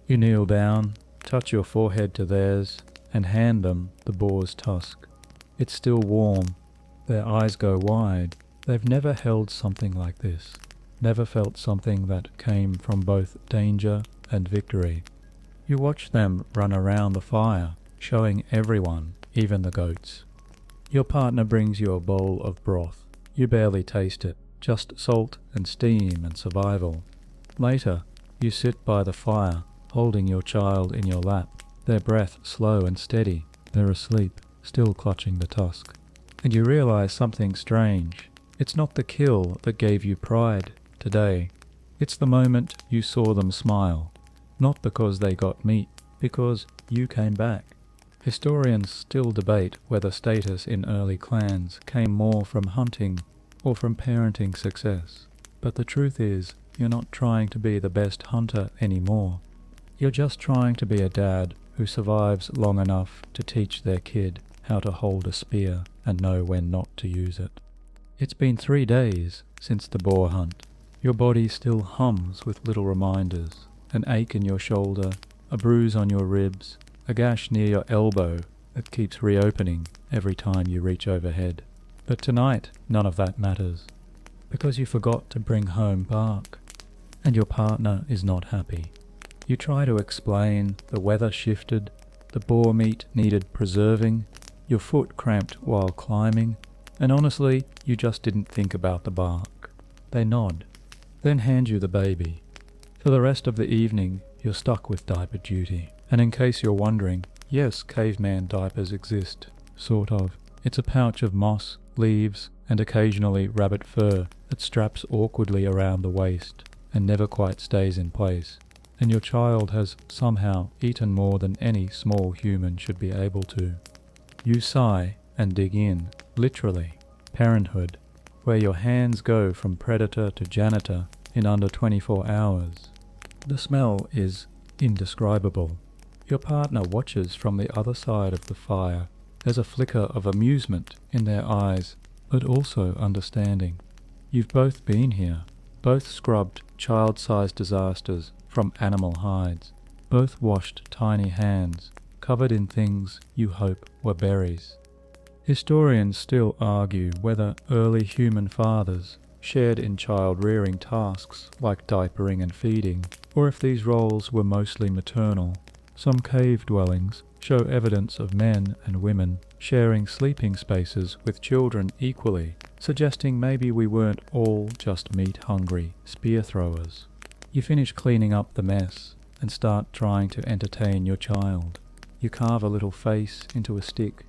A: You kneel down, touch your forehead to theirs, and hand them the boar's tusk. It's still warm. Their eyes go wide. They've never held something like this, never felt something that came from both danger and victory. You watch them run around the fire, showing everyone, even the goats. Your partner brings you a bowl of broth. You barely taste it, just salt and steam and survival. Later, you sit by the fire, holding your child in your lap, their breath slow and steady. They're asleep, still clutching the tusk. And you realize something strange. It's not the kill that gave you pride today. It's the moment you saw them smile, not because they got meat, because you came back. Historians still debate whether status in early clans came more from hunting or from parenting success. But the truth is, you're not trying to be the best hunter anymore. You're just trying to be a dad who survives long enough to teach their kid how to hold a spear and know when not to use it. It's been 3 days since the boar hunt. Your body still hums with little reminders, an ache in your shoulder, a bruise on your ribs, a gash near your elbow that keeps reopening every time you reach overhead. But tonight, none of that matters, because you forgot to bring home bark, and your partner is not happy. You try to explain the weather shifted, the boar meat needed preserving, your foot cramped while climbing, and honestly, you just didn't think about the bark. They nod, then hand you the baby. For the rest of the evening, you're stuck with diaper duty. And in case you're wondering, yes, caveman diapers exist, sort of. It's a pouch of moss, leaves, and occasionally rabbit fur that straps awkwardly around the waist and never quite stays in place. And your child has somehow eaten more than any small human should be able to. You sigh and dig in, literally. Parenthood, where your hands go from predator to janitor in under 24 hours. The smell is indescribable. Your partner watches from the other side of the fire. There's a flicker of amusement in their eyes, but also understanding. You've both been here, both scrubbed child-sized disasters from animal hides, both washed tiny hands, covered in things you hope were berries. Historians still argue whether early human fathers shared in child-rearing tasks like diapering and feeding, or if these roles were mostly maternal. Some cave dwellings show evidence of men and women sharing sleeping spaces with children equally, suggesting maybe we weren't all just meat-hungry spear throwers. You finish cleaning up the mess and start trying to entertain your child. You carve a little face into a stick,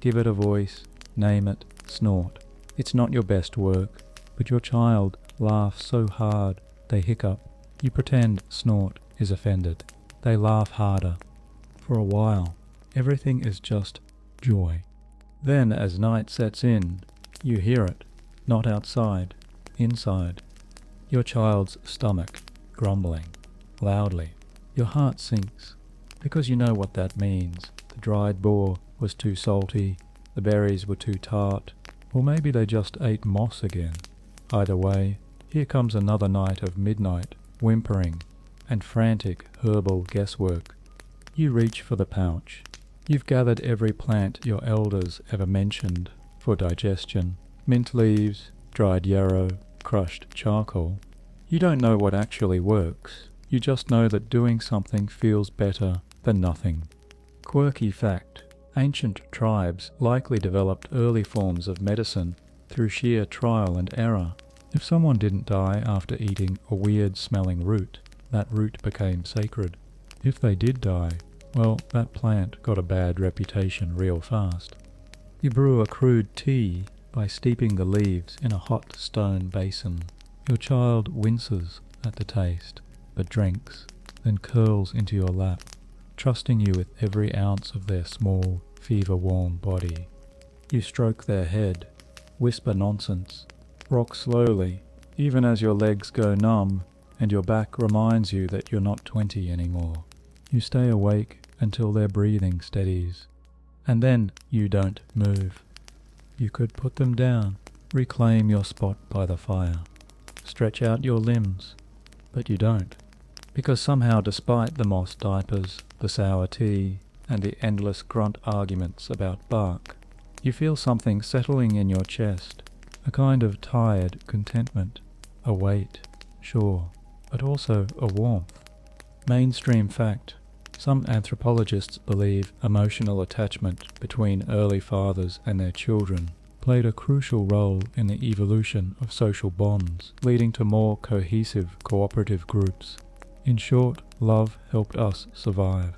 A: give it a voice, name it, snort. It's not your best work, but your child laughs so hard they hiccup. You pretend snort is offended. They laugh harder. For a while, everything is just joy. Then, as night sets in, you hear it, not outside, inside. Your child's stomach grumbling, loudly. Your heart sinks, because you know what that means. The dried boar was too salty, the berries were too tart, or maybe they just ate moss again. Either way, here comes another night of midnight, whimpering, and frantic herbal guesswork. You reach for the pouch. You've gathered every plant your elders ever mentioned for digestion. Mint leaves, dried yarrow, crushed charcoal. You don't know what actually works. You just know that doing something feels better than nothing. Quirky fact: ancient tribes likely developed early forms of medicine through sheer trial and error. If someone didn't die after eating a weird-smelling root, that root became sacred. If they did die, well, that plant got a bad reputation real fast. You brew a crude tea by steeping the leaves in a hot stone basin. Your child winces at the taste, but drinks, then curls into your lap, trusting you with every ounce of their small, fever-warm body. You stroke their head, whisper nonsense, rock slowly, even as your legs go numb and your back reminds you that you're not 20 anymore. You stay awake until their breathing steadies, and then you don't move. You could put them down, reclaim your spot by the fire, stretch out your limbs, but you don't. Because somehow, despite the moss diapers, the sour tea, and the endless grunt arguments about bark, you feel something settling in your chest, a kind of tired contentment, a weight, sure, but also a warmth. Mainstream fact: some anthropologists believe emotional attachment between early fathers and their children played a crucial role in the evolution of social bonds, leading to more cohesive, cooperative groups. In short, love helped us survive.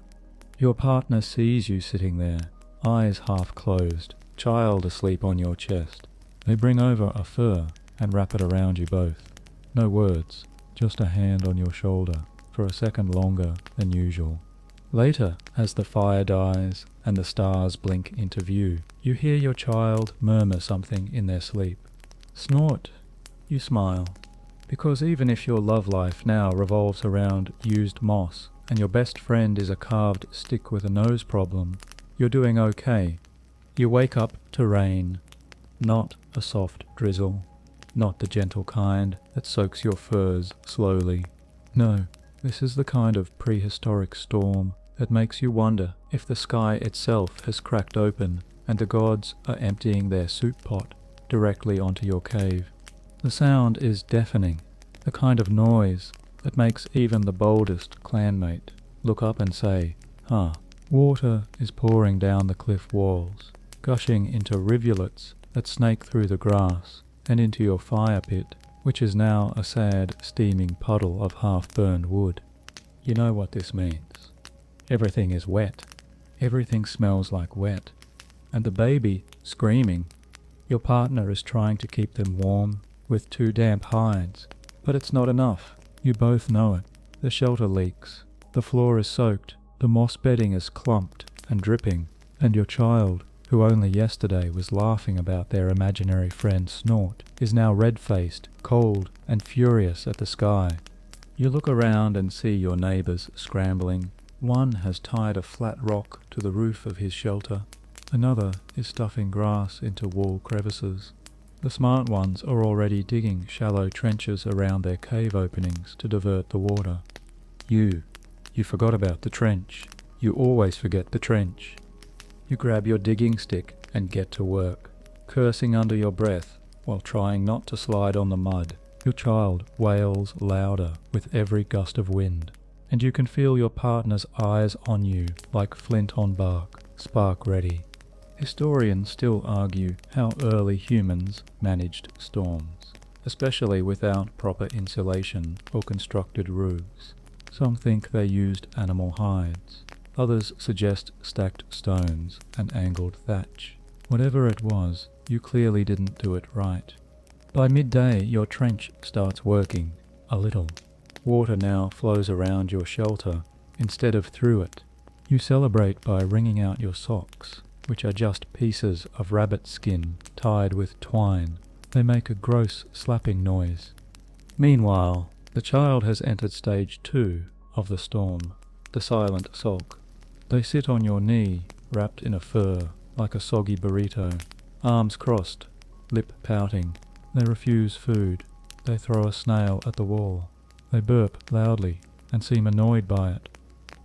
A: Your partner sees you sitting there, eyes half closed, child asleep on your chest. They bring over a fur and wrap it around you both. No words, just a hand on your shoulder for a second longer than usual. Later, as the fire dies and the stars blink into view, you hear your child murmur something in their sleep. Snort. You smile. Because even if your love life now revolves around used moss and your best friend is a carved stick with a nose problem, you're doing okay. You wake up to rain. Not a soft drizzle. Not the gentle kind that soaks your furs slowly. No, this is the kind of prehistoric storm that makes you wonder if the sky itself has cracked open and the gods are emptying their soup pot directly onto your cave. The sound is deafening, the kind of noise that makes even the boldest clanmate look up and say, "Huh." Water is pouring down the cliff walls, gushing into rivulets that snake through the grass and into your fire pit, which is now a sad, steaming puddle of half-burned wood. You know what this means. Everything is wet. Everything smells like wet. And the baby, screaming. Your partner is trying to keep them warm with 2 damp hides. But it's not enough. You both know it. The shelter leaks. The floor is soaked. The moss bedding is clumped and dripping. And your child, who only yesterday was laughing about their imaginary friend Snort, is now red-faced, cold, and furious at the sky. You look around and see your neighbours scrambling. One has tied a flat rock to the roof of his shelter. Another is stuffing grass into wall crevices. The smart ones are already digging shallow trenches around their cave openings to divert the water. You forgot about the trench. You always forget the trench. You grab your digging stick and get to work, cursing under your breath while trying not to slide on the mud. Your child wails louder with every gust of wind, and you can feel your partner's eyes on you like flint on bark, spark ready. Historians still argue how early humans managed storms, especially without proper insulation or constructed roofs. Some think they used animal hides. Others suggest stacked stones and angled thatch. Whatever it was, you clearly didn't do it right. By midday, your trench starts working, a little. Water now flows around your shelter instead of through it. You celebrate by wringing out your socks, which are just pieces of rabbit skin tied with twine. They make a gross slapping noise. Meanwhile, the child has entered stage 2 of the storm, the silent sulk. They sit on your knee, wrapped in a fur, like a soggy burrito, arms crossed, lip pouting. They refuse food. They throw a snail at the wall. They burp loudly and seem annoyed by it.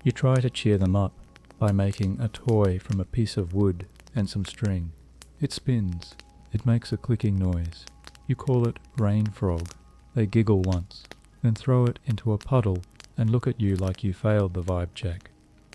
A: You try to cheer them up by making a toy from a piece of wood and some string. It spins. It makes a clicking noise. You call it rain frog. They giggle once, then throw it into a puddle and look at you like you failed the vibe check.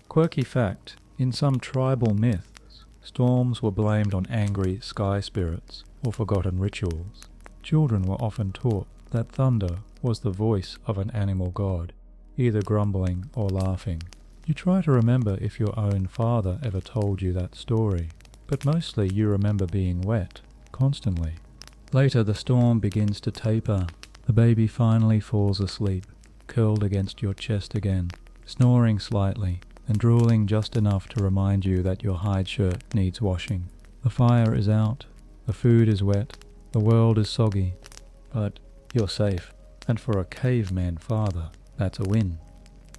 A: Quirky fact, in some tribal myths, storms were blamed on angry sky spirits or forgotten rituals. Children were often taught that thunder was the voice of an animal god, either grumbling or laughing. You try to remember if your own father ever told you that story, but mostly you remember being wet, constantly. Later the storm begins to taper. The baby finally falls asleep, curled against your chest again, snoring slightly, and drooling just enough to remind you that your hide shirt needs washing. The fire is out, the food is wet, the world is soggy, but you're safe, and for a caveman father, that's a win.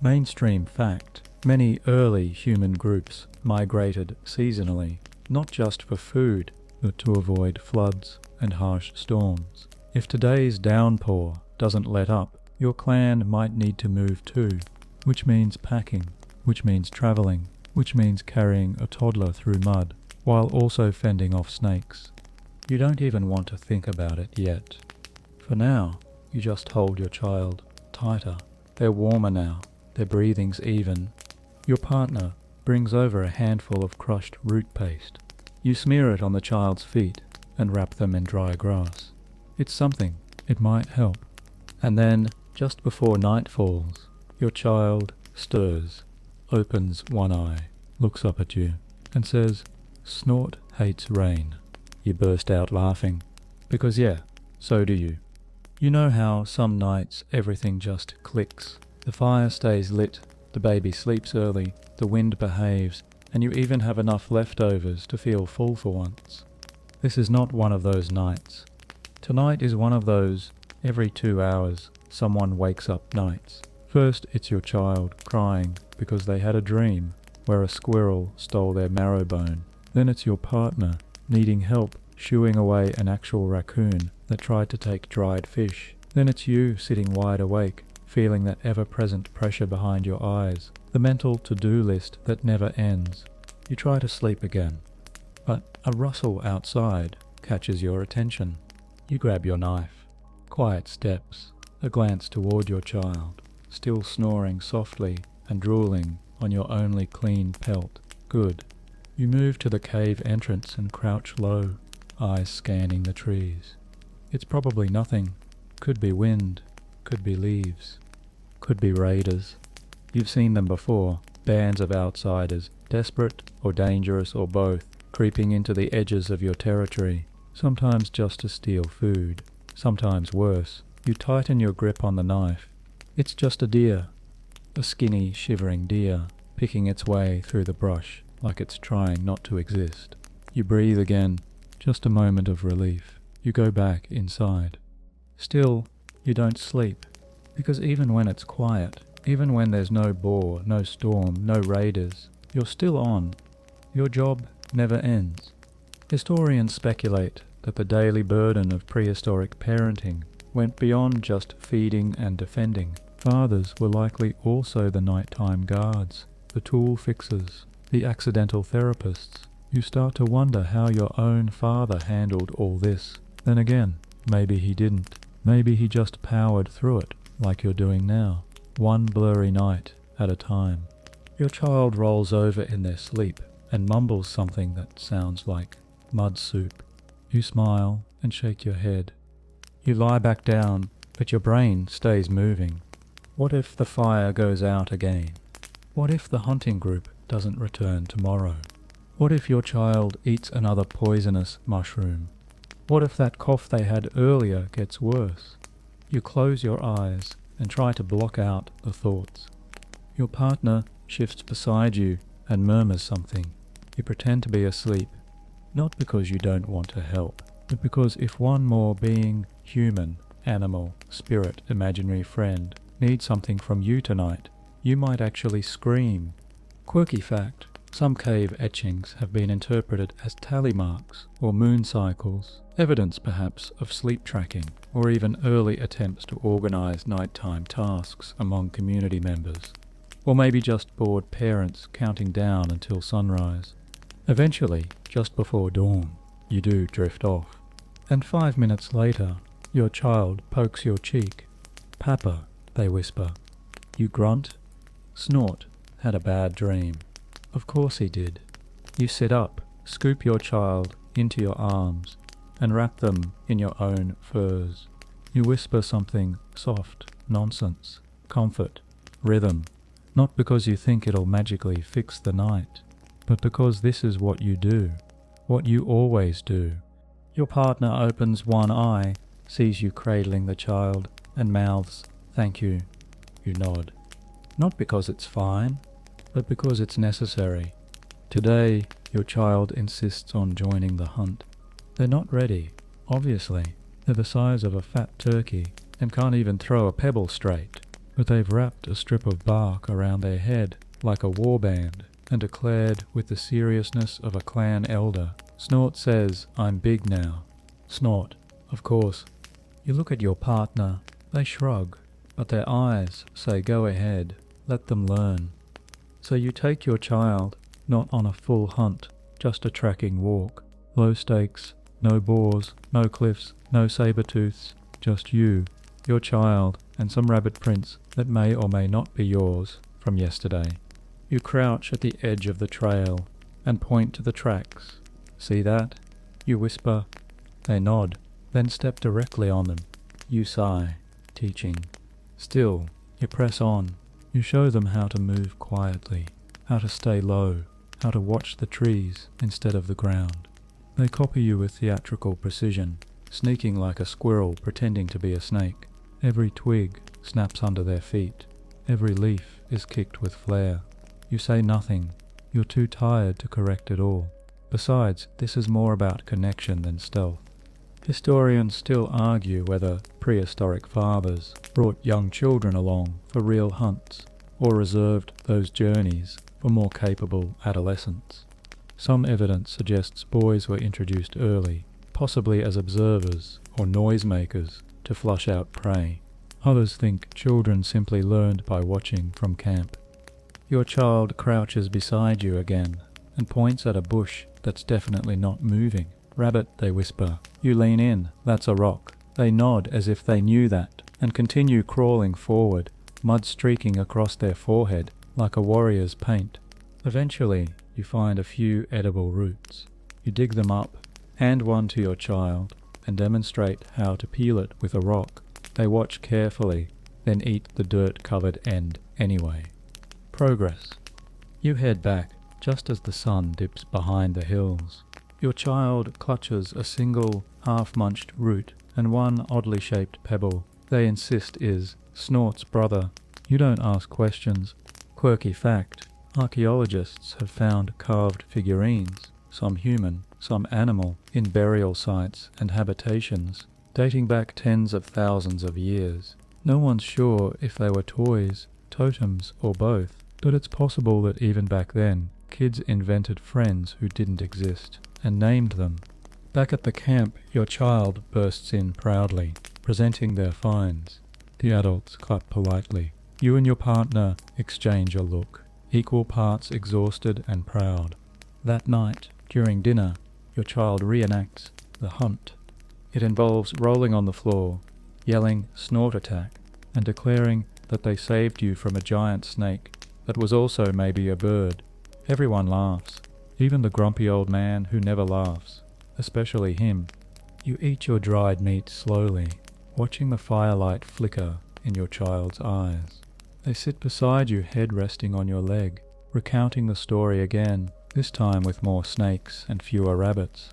A: Mainstream fact, many early human groups migrated seasonally, not just for food, but to avoid floods and harsh storms. If today's downpour doesn't let up, Your clan might need to move too, which means packing, which means travelling, which means carrying a toddler through mud, while also fending off snakes. You don't even want to think about it yet. For now, you just hold your child tighter. They're warmer now, their breathing's even. Your partner brings over a handful of crushed root paste. You smear it on the child's feet and wrap them in dry grass. It's something, it might help. And then, just before night falls, your child stirs, opens one eye, looks up at you, and says, "Snort hates rain." You burst out laughing, because yeah, so do you. You know how some nights everything just clicks. The fire stays lit, the baby sleeps early, the wind behaves, and you even have enough leftovers to feel full for once. This is not one of those nights. Tonight is one of those every 2 hours someone wakes up nights. First it's your child crying because they had a dream where a squirrel stole their marrow bone. Then it's your partner needing help shooing away an actual raccoon that tried to take dried fish. Then it's you sitting wide awake, feeling that ever-present pressure behind your eyes, the mental to-do list that never ends. You try to sleep again, but a rustle outside catches your attention. You grab your knife. Quiet steps, a glance toward your child, still snoring softly and drooling on your only clean pelt. Good. You move to the cave entrance and crouch low, eyes scanning the trees. It's probably nothing. Could be wind, could be leaves, could be raiders. You've seen them before, bands of outsiders, desperate or dangerous or both, creeping into the edges of your territory, sometimes just to steal food, sometimes worse. You tighten your grip on the knife. It's just a deer, a skinny, shivering deer, picking its way through the brush like it's trying not to exist. You breathe again, just a moment of relief. You go back inside. Still, you don't sleep, because even when it's quiet, even when there's no boar, no storm, no raiders, you're still on. Your job never ends. Historians speculate that the daily burden of prehistoric parenting went beyond just feeding and defending. Fathers were likely also the nighttime guards, the tool fixers, the accidental therapists. You start to wonder how your own father handled all this. Then again, maybe he didn't. Maybe he just powered through it, like you're doing now, one blurry night at a time. Your child rolls over in their sleep and mumbles something that sounds like mud soup. You smile and shake your head. You lie back down, but your brain stays moving. What if the fire goes out again? What if the hunting group doesn't return tomorrow? What if your child eats another poisonous mushroom? What if that cough they had earlier gets worse? You close your eyes and try to block out the thoughts. Your partner shifts beside you and murmurs something. You pretend to be asleep, not because you don't want to help, but because if one more being, human, animal, spirit, imaginary friend, needs something from you tonight, you might actually scream. Quirky fact, some cave etchings have been interpreted as tally marks or moon cycles, evidence perhaps of sleep tracking, or even early attempts to organize nighttime tasks among community members. Or maybe just bored parents counting down until sunrise. Eventually, just before dawn, you do drift off. And 5 minutes later, your child pokes your cheek. "Papa," they whisper. You grunt, snort, had a bad dream. Of course he did. You sit up, scoop your child into your arms, and wrap them in your own furs. You whisper something soft, nonsense, comfort, rhythm, not because you think it'll magically fix the night, but because this is what you do, what you always do. Your partner opens one eye, sees you cradling the child, and mouths, "Thank you." You nod. Not because it's fine, but because it's necessary. Today, your child insists on joining the hunt. They're not ready, obviously. They're the size of a fat turkey and can't even throw a pebble straight. But they've wrapped a strip of bark around their head like a warband and declared with the seriousness of a clan elder, "Snort says, I'm big now." Snort, of course. You look at your partner. They shrug. But their eyes say go ahead, let them learn. So you take your child, not on a full hunt, just a tracking walk. Low stakes, no boars, no cliffs, no saber-tooths, just you, your child, and some rabbit prints that may or may not be yours from yesterday. You crouch at the edge of the trail and point to the tracks. See that? You whisper. They nod, then step directly on them. You sigh, teaching. Still, you press on. You show them how to move quietly, how to stay low, how to watch the trees instead of the ground. They copy you with theatrical precision, sneaking like a squirrel pretending to be a snake. Every twig snaps under their feet. Every leaf is kicked with flair. You say nothing. You're too tired to correct it all. Besides, this is more about connection than stealth. Historians still argue whether prehistoric fathers brought young children along for real hunts or reserved those journeys for more capable adolescents. Some evidence suggests boys were introduced early, possibly as observers or noisemakers to flush out prey. Others think children simply learned by watching from camp. Your child crouches beside you again and points at a bush that's definitely not moving. Rabbit, they whisper. You lean in. That's a rock. They nod as if they knew that and continue crawling forward, mud streaking across their forehead like a warrior's paint. Eventually, you find a few edible roots. You dig them up, hand one to your child, and demonstrate how to peel it with a rock. They watch carefully, then eat the dirt-covered end anyway. Progress. You head back just as the sun dips behind the hills. Your child clutches a single, half-munched root and one oddly shaped pebble they insist is Snort's brother. You don't ask questions. Quirky fact, archaeologists have found carved figurines, some human, some animal, in burial sites and habitations, dating back tens of thousands of years. No one's sure if they were toys, totems, or both, but it's possible that even back then, kids invented friends who didn't exist and named them. Back at the camp, your child bursts in proudly, presenting their finds. The adults clap politely. You and your partner exchange a look, equal parts exhausted and proud. That night, during dinner, your child reenacts the hunt. It involves rolling on the floor, yelling "snort attack," and declaring that they saved you from a giant snake that was also maybe a bird. Everyone laughs, even the grumpy old man who never laughs, especially him. You eat your dried meat slowly, watching the firelight flicker in your child's eyes. They sit beside you, head resting on your leg, recounting the story again, this time with more snakes and fewer rabbits.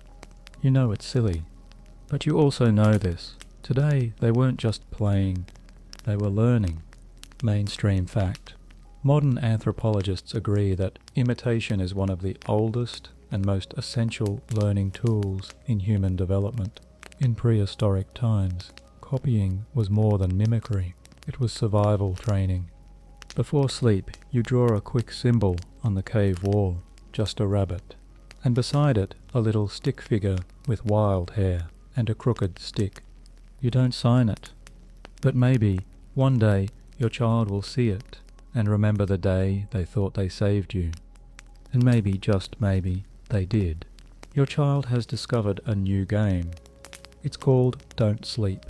A: You know it's silly, but you also know this. Today they weren't just playing, they were learning. Mainstream fact. Modern anthropologists agree that imitation is one of the oldest and most essential learning tools in human development. In prehistoric times, copying was more than mimicry. It was survival training. Before sleep, you draw a quick symbol on the cave wall, just a rabbit, and beside it a little stick figure with wild hair and a crooked stick. You don't sign it, but maybe one day your child will see it and remember the day they thought they saved you. And maybe, just maybe, they did. Your child has discovered a new game. It's called Don't Sleep.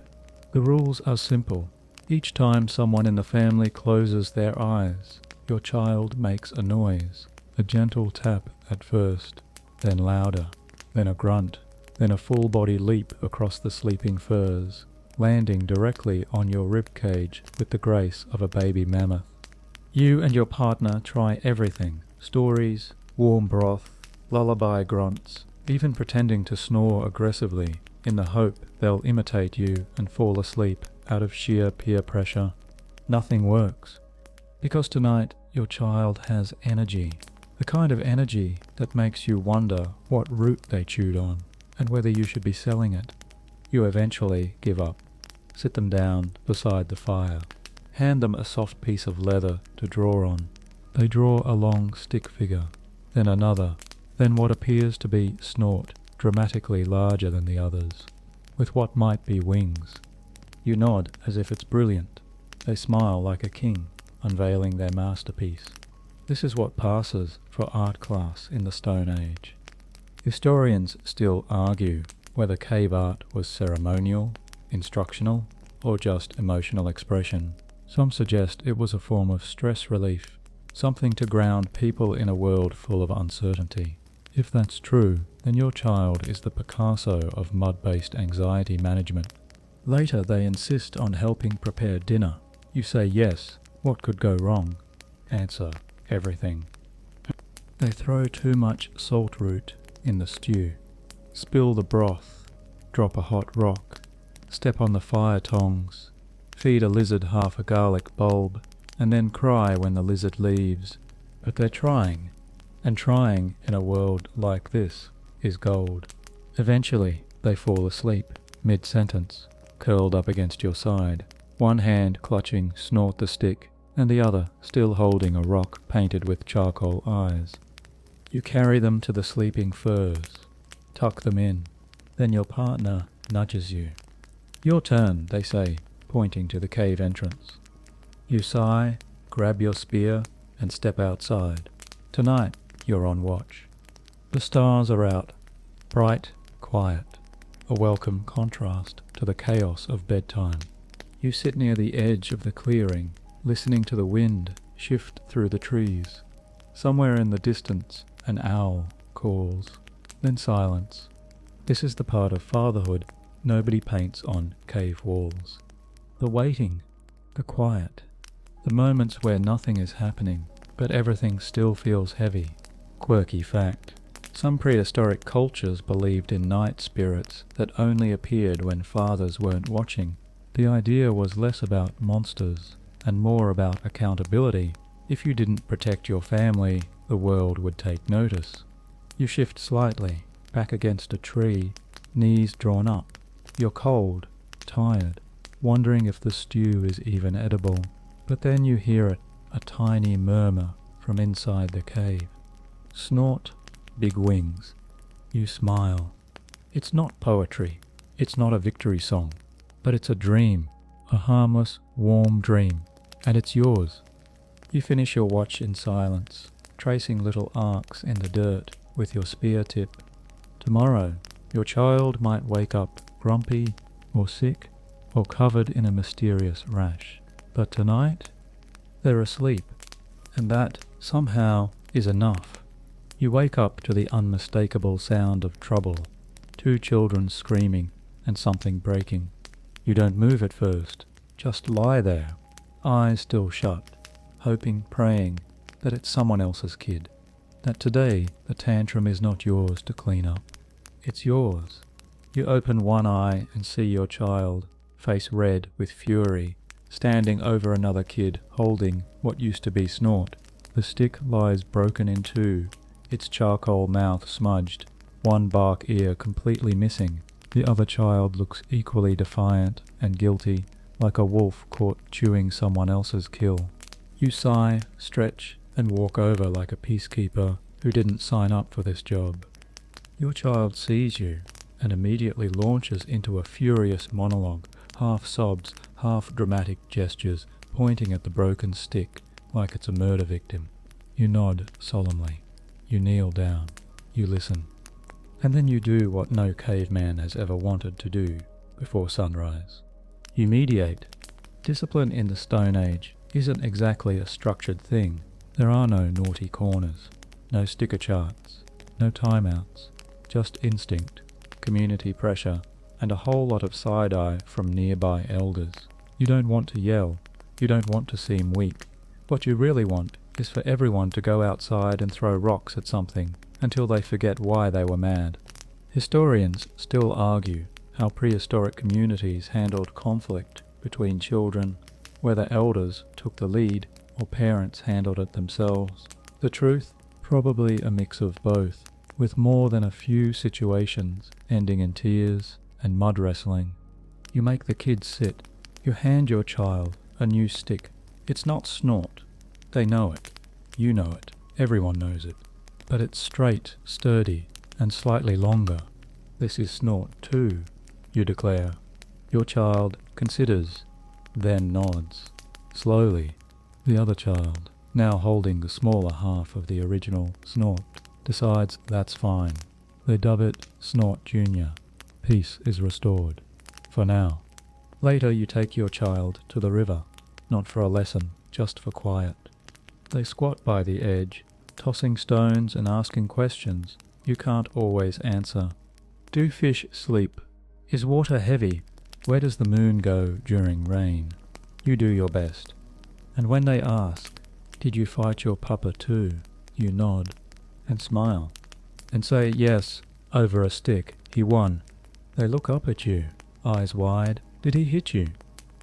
A: The rules are simple. Each time someone in the family closes their eyes, your child makes a noise. A gentle tap at first, then louder, then a grunt, then a full-body leap across the sleeping furs, landing directly on your ribcage with the grace of a baby mammoth. You and your partner try everything: stories, warm broth, lullaby grunts, even pretending to snore aggressively in the hope they'll imitate you and fall asleep out of sheer peer pressure. Nothing works. Because tonight your child has energy, the kind of energy that makes you wonder what root they chewed on and whether you should be selling it. You eventually give up. Sit them down beside the fire. Hand them a soft piece of leather to draw on. They draw a long stick figure, then another, then what appears to be Snort, dramatically larger than the others, with what might be wings. You nod as if it's brilliant. They smile like a king, unveiling their masterpiece. This is what passes for art class in the Stone Age. Historians still argue whether cave art was ceremonial, instructional, or just emotional expression. Some suggest it was a form of stress relief, something to ground people in a world full of uncertainty. If that's true, then your child is the Picasso of mud-based anxiety management. Later they insist on helping prepare dinner. You say yes, what could go wrong? Answer, everything. They throw too much salt root in the stew, spill the broth, drop a hot rock, step on the fire tongs, feed a lizard half a garlic bulb, and then cry when the lizard leaves. But they're trying, and trying in a world like this is gold. Eventually they fall asleep, mid-sentence, curled up against your side, one hand clutching Snort the Stick, and the other still holding a rock painted with charcoal eyes. You carry them to the sleeping firs, tuck them in, then your partner nudges you. Your turn, they say, pointing to the cave entrance. You sigh, grab your spear, and step outside. Tonight, you're on watch. The stars are out, bright, quiet, a welcome contrast to the chaos of bedtime. You sit near the edge of the clearing, listening to the wind shift through the trees. Somewhere in the distance, an owl calls, then silence. This is the part of fatherhood nobody paints on cave walls. The waiting, the quiet, the moments where nothing is happening, but everything still feels heavy. Quirky fact. Some prehistoric cultures believed in night spirits that only appeared when fathers weren't watching. The idea was less about monsters and more about accountability. If you didn't protect your family, the world would take notice. You shift slightly, back against a tree, knees drawn up. You're cold, tired, wondering if the stew is even edible. But then you hear it, a tiny murmur from inside the cave. Snort, big wings. You smile. It's not poetry. It's not a victory song. But it's a dream, a harmless, warm dream, and it's yours. You finish your watch in silence, tracing little arcs in the dirt with your spear tip. Tomorrow, your child might wake up grumpy or sick or covered in a mysterious rash. But tonight, they're asleep, and that, somehow, is enough. You wake up to the unmistakable sound of trouble, 2 children screaming and something breaking. You don't move at first, just lie there, eyes still shut, hoping, praying that it's someone else's kid, that today the tantrum is not yours to clean up. It's yours. You open one eye and see your child, face red with fury, standing over another kid holding what used to be Snort. The stick lies broken in 2, its charcoal mouth smudged, one bark ear completely missing. The other child looks equally defiant and guilty, like a wolf caught chewing someone else's kill. You sigh, stretch, and walk over like a peacekeeper who didn't sign up for this job. Your child sees you and immediately launches into a furious monologue, half sobs, half dramatic gestures, pointing at the broken stick like it's a murder victim. You nod solemnly. You kneel down. You listen. And then you do what no caveman has ever wanted to do before sunrise. You mediate. Discipline in the Stone Age isn't exactly a structured thing. There are no naughty corners, no sticker charts, no timeouts, just instinct, community pressure, and a whole lot of side-eye from nearby elders. You don't want to yell. You don't want to seem weak. What you really want is for everyone to go outside and throw rocks at something until they forget why they were mad. Historians still argue how prehistoric communities handled conflict between children, whether elders took the lead or parents handled it themselves. The truth? Probably a mix of both, with more than a few situations ending in tears and mud wrestling. You make the kids sit. You hand your child a new stick. It's not Snort. They know it. You know it. Everyone knows it. But it's straight, sturdy, and slightly longer. This is Snort too, you declare. Your child considers, then nods. Slowly, the other child, now holding the smaller half of the original snort, decides that's fine. They dub it Snort Junior. Peace is restored. For now. Later you take your child to the river, not for a lesson, just for quiet. They squat by the edge, tossing stones and asking questions you can't always answer. Do fish sleep? Is water heavy? Where does the moon go during rain? You do your best. And when they ask, did you fight your papa too? You nod and smile and say yes, over a stick, he won. They look up at you, eyes wide. Did he hit you?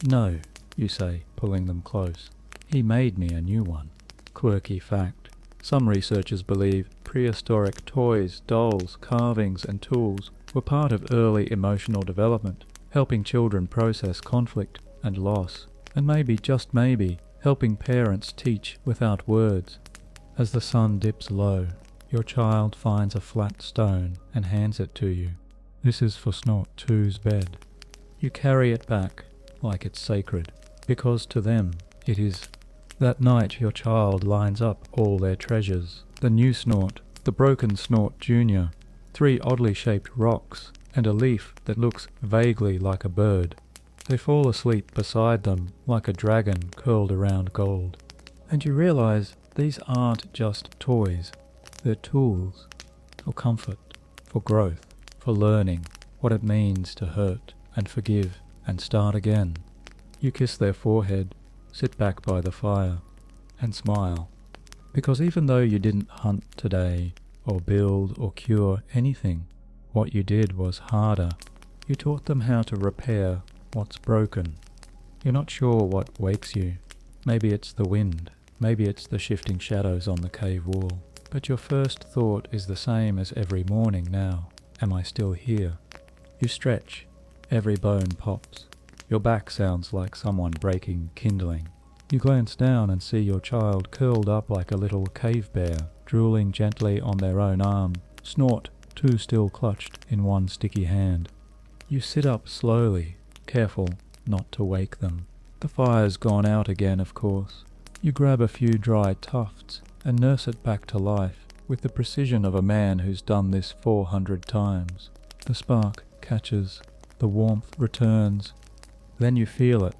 A: No, you say, pulling them close. He made me a new one. Quirky fact. Some researchers believe prehistoric toys, dolls, carvings and tools were part of early emotional development, helping children process conflict and loss, and maybe, just maybe, helping parents teach without words. As the sun dips low, your child finds a flat stone and hands it to you. This is for Snort 2's bed. You carry it back like it's sacred, because to them it is. That night your child lines up all their treasures. The new Snort, the broken Snort Junior, 3 oddly shaped rocks, and a leaf that looks vaguely like a bird. They fall asleep beside them like a dragon curled around gold. And you realize these aren't just toys. They're tools for comfort, for growth, for learning what it means to hurt and forgive and start again. You kiss their forehead, sit back by the fire, and smile. Because even though you didn't hunt today, or build or cure anything, what you did was harder. You taught them how to repair what's broken. You're not sure what wakes you. Maybe it's the wind, maybe it's the shifting shadows on the cave wall. But your first thought is the same as every morning now. Am I still here? You stretch. Every bone pops. Your back sounds like someone breaking kindling. You glance down and see your child curled up like a little cave bear, drooling gently on their own arm, Snort 2 still clutched in one sticky hand. You sit up slowly, careful not to wake them. The fire's gone out again, of course. You grab a few dry tufts and nurse it back to life with the precision of a man who's done this 400 times. The spark catches, the warmth returns. Then you feel it,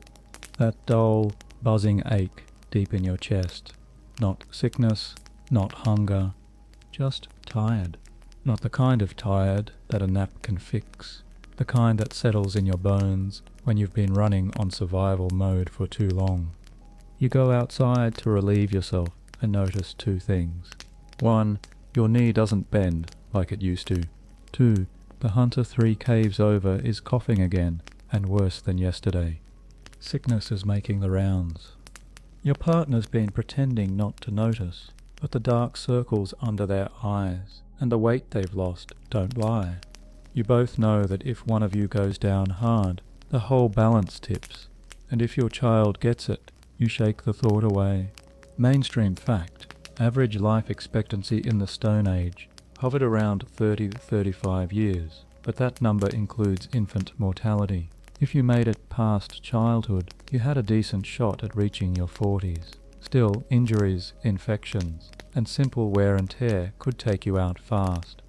A: that dull, buzzing ache deep in your chest. Not sickness, not hunger, just tired. Not the kind of tired that a nap can fix, the kind that settles in your bones when you've been running on survival mode for too long. You go outside to relieve yourself and notice 2 things. 1, your knee doesn't bend like it used to. 2, the hunter 3 caves over is coughing again, and worse than yesterday. Sickness is making the rounds. Your partner's been pretending not to notice, but the dark circles under their eyes and the weight they've lost don't lie. You both know that if one of you goes down hard, the whole balance tips, and if your child gets it, you shake the thought away. Mainstream fact, average life expectancy in the Stone Age hovered around 30 to 35 years, but that number includes infant mortality. If you made it past childhood, you had a decent shot at reaching your 40s. Still, injuries, infections, and simple wear and tear could take you out fast.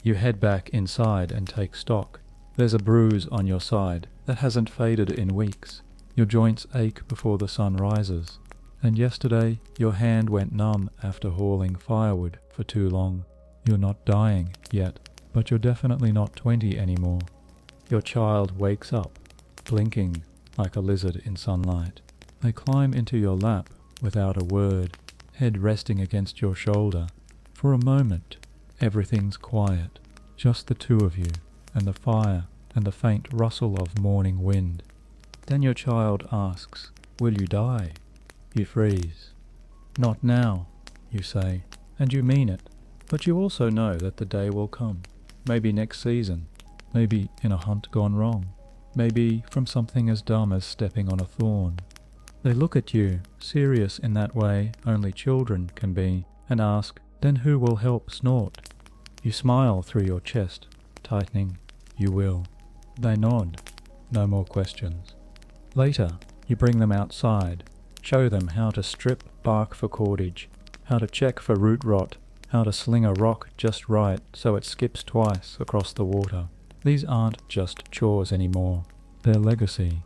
A: You head back inside and take stock. There's a bruise on your side that hasn't faded in weeks. Your joints ache before the sun rises. And yesterday, your hand went numb after hauling firewood for too long. You're not dying yet, but you're definitely not 20 anymore. Your child wakes up, blinking like a lizard in sunlight. They climb into your lap without a word, head resting against your shoulder. For a moment, everything's quiet, just the 2 of you, and the fire, and the faint rustle of morning wind. Then your child asks, "Will you die?" You freeze. "Not now," you say, and you mean it. But you also know that the day will come. Maybe next season. Maybe in a hunt gone wrong. Maybe from something as dumb as stepping on a thorn. They look at you, serious in that way only children can be, and ask, "Then who will help Snort?" You smile through your chest, tightening, "You will." They nod. No more questions. Later, you bring them outside, Show them how to strip bark for cordage, how to check for root rot, how to sling a rock just right so it skips twice across the water. These aren't just chores anymore. They're legacy.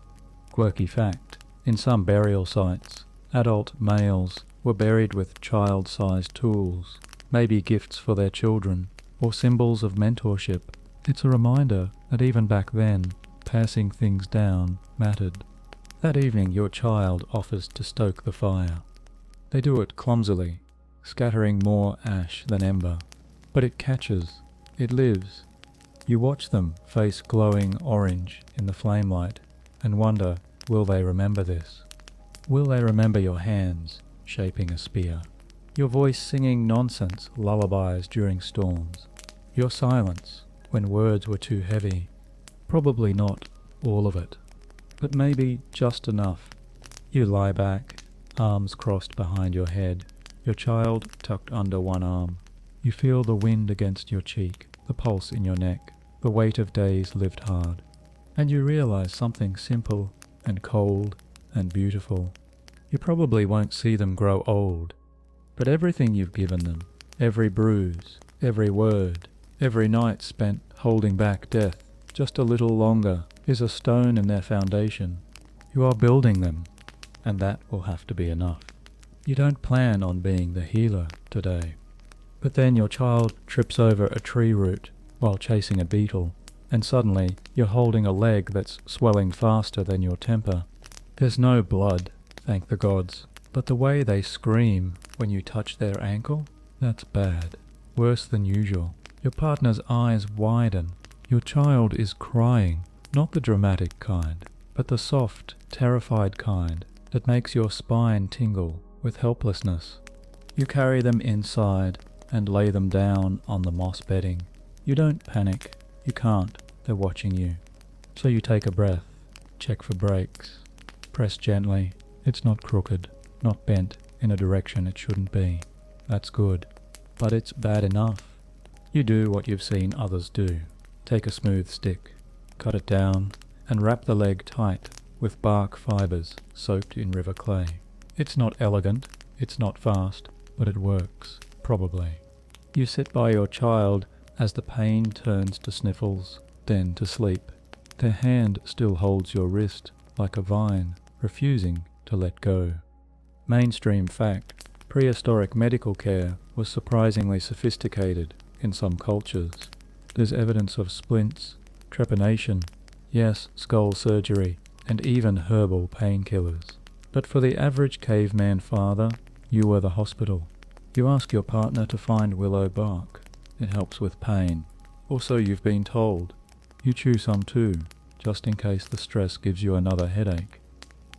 A: Quirky fact: in some burial sites, adult males were buried with child-sized tools, maybe gifts for their children, or symbols of mentorship. It's a reminder that even back then, passing things down mattered. That evening your child offers to stoke the fire. They do it clumsily, scattering more ash than ember. But it catches, it lives. You watch them face glowing orange in the flamelight and wonder, will they remember this? Will they remember your hands shaping a spear? Your voice singing nonsense lullabies during storms? Your silence when words were too heavy? Probably not all of it, but maybe just enough. You lie back, arms crossed behind your head, your child tucked under one arm. You feel the wind against your cheek, the pulse in your neck, the weight of days lived hard. And you realize something simple and cold and beautiful. You probably won't see them grow old, but everything you've given them, every bruise, every word, every night spent holding back death just a little longer, is a stone in their foundation. You are building them, and that will have to be enough. You don't plan on being the healer today. But then your child trips over a tree root while chasing a beetle, and suddenly you're holding a leg that's swelling faster than your temper. There's no blood, thank the gods, but the way they scream when you touch their ankle, that's bad. Worse than usual. Your partner's eyes widen. Your child is crying, not the dramatic kind, but the soft, terrified kind that makes your spine tingle with helplessness. You carry them inside and lay them down on the moss bedding. You don't panic. You can't. They're watching you. So you take a breath, check for breaks, press gently. It's not crooked, not bent in a direction it shouldn't be. That's good. But it's bad enough. You do what you've seen others do. Take a smooth stick, cut it down, and wrap the leg tight with bark fibers soaked in river clay. It's not elegant, it's not fast, but it works, probably. You sit by your child as the pain turns to sniffles, then to sleep. Their hand still holds your wrist like a vine, refusing to let go. Mainstream fact: prehistoric medical care was surprisingly sophisticated in some cultures. There's evidence of splints, trepanation, yes, skull surgery, and even herbal painkillers. But for the average caveman father, you were the hospital. You ask your partner to find willow bark. It helps with pain. Or so you've been told. You chew some too, just in case the stress gives you another headache.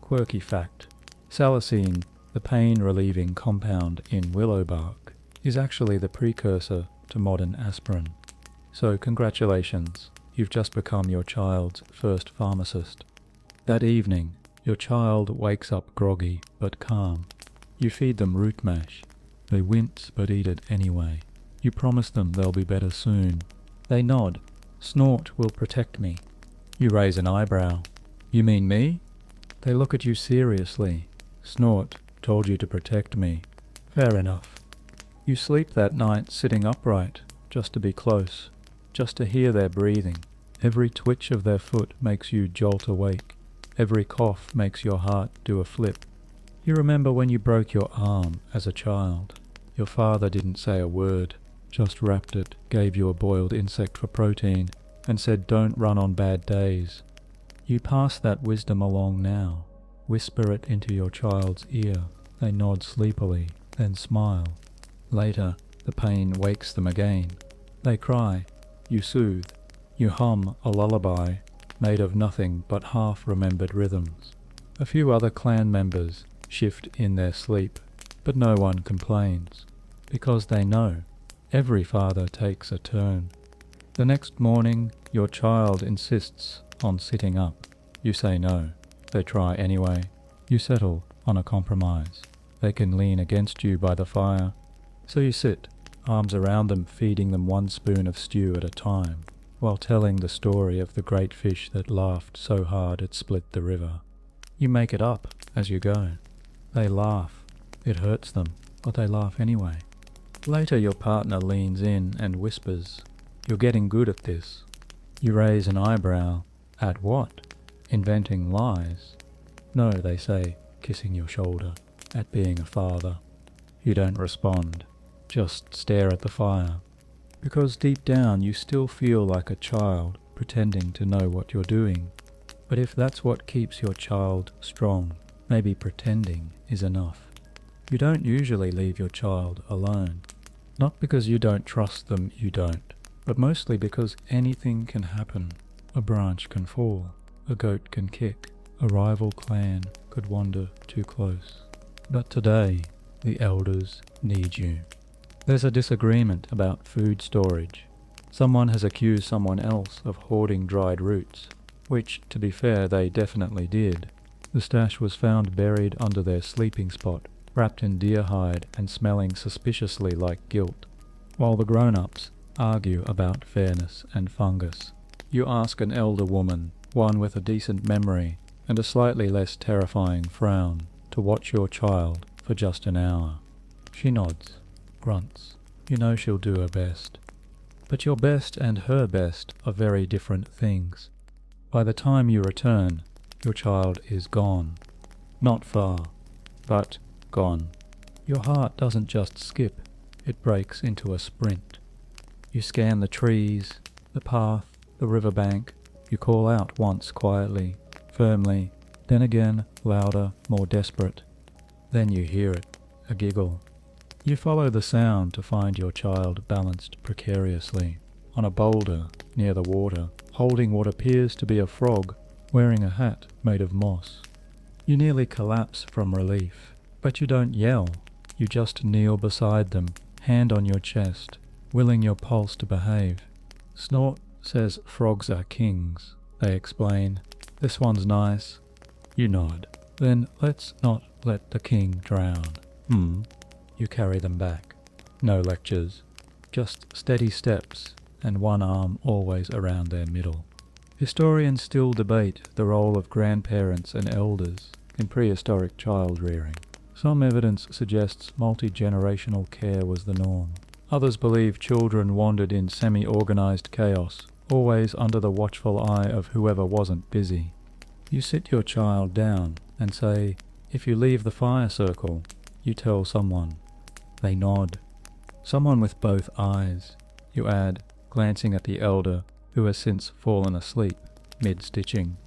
A: Quirky fact: salicine, the pain-relieving compound in willow bark, is actually the precursor to modern aspirin. So congratulations, you've just become your child's first pharmacist. That evening, your child wakes up groggy but calm. You feed them root mash. They wince but eat it anyway. You promise them they'll be better soon. They nod. Snort will protect me. You raise an eyebrow. You mean me? They look at you seriously. Snort told you to protect me. Fair enough. You sleep that night sitting upright, just to be close, just to hear their breathing. Every twitch of their foot makes you jolt awake. Every cough makes your heart do a flip. You remember when you broke your arm as a child. Your father didn't say a word, just wrapped it, gave you a boiled insect for protein, and said don't run on bad days. You pass that wisdom along now. Whisper it into your child's ear. They nod sleepily, then smile. Later, the pain wakes them again. They cry. You soothe. You hum a lullaby made of nothing but half-remembered rhythms. A few other clan members shift in their sleep, but no one complains, because they know every father takes a turn. The next morning, your child insists on sitting up. You say no. They try anyway. You settle on a compromise. They can lean against you by the fire. So you sit, arms around them, feeding them one spoon of stew at a time, while telling the story of the great fish that laughed so hard it split the river. You make it up as you go. They laugh. It hurts them, but they laugh anyway. Later your partner leans in and whispers, "You're getting good at this." You raise an eyebrow. At what? Inventing lies? No, they say, kissing your shoulder, at being a father. You don't respond. Just stare at the fire. Because deep down you still feel like a child, pretending to know what you're doing. But if that's what keeps your child strong, maybe pretending is enough. You don't usually leave your child alone. Not because you don't trust them, you don't, but mostly because anything can happen. A branch can fall, a goat can kick, a rival clan could wander too close. But today, the elders need you. There's a disagreement about food storage. Someone has accused someone else of hoarding dried roots, which, to be fair, they definitely did. The stash was found buried under their sleeping spot, wrapped in deer hide and smelling suspiciously like guilt. While the grown-ups argue about fairness and fungus, you ask an elder woman, one with a decent memory and a slightly less terrifying frown, to watch your child for just an hour. She nods, grunts. You know she'll do her best. But your best and her best are very different things. By the time you return, your child is gone. Not far, but gone. Your heart doesn't just skip, it breaks into a sprint. You scan the trees, the path, the riverbank. You call out once quietly, firmly, then again louder, more desperate. Then you hear it, a giggle. You follow the sound to find your child balanced precariously on a boulder near the water, holding what appears to be a frog, wearing a hat made of moss. You nearly collapse from relief, but you don't yell. You just kneel beside them, hand on your chest, willing your pulse to behave. Snort says frogs are kings, they explain. This one's nice. You nod. Then let's not let the king drown. You carry them back. No lectures, just steady steps and one arm always around their middle. Historians still debate the role of grandparents and elders in prehistoric child rearing. Some evidence suggests multi-generational care was the norm. Others believe children wandered in semi-organized chaos, always under the watchful eye of whoever wasn't busy. You sit your child down and say, "If you leave the fire circle, you tell someone." They nod. "Someone with both eyes," you add, glancing at the elder, who has since fallen asleep, mid-stitching.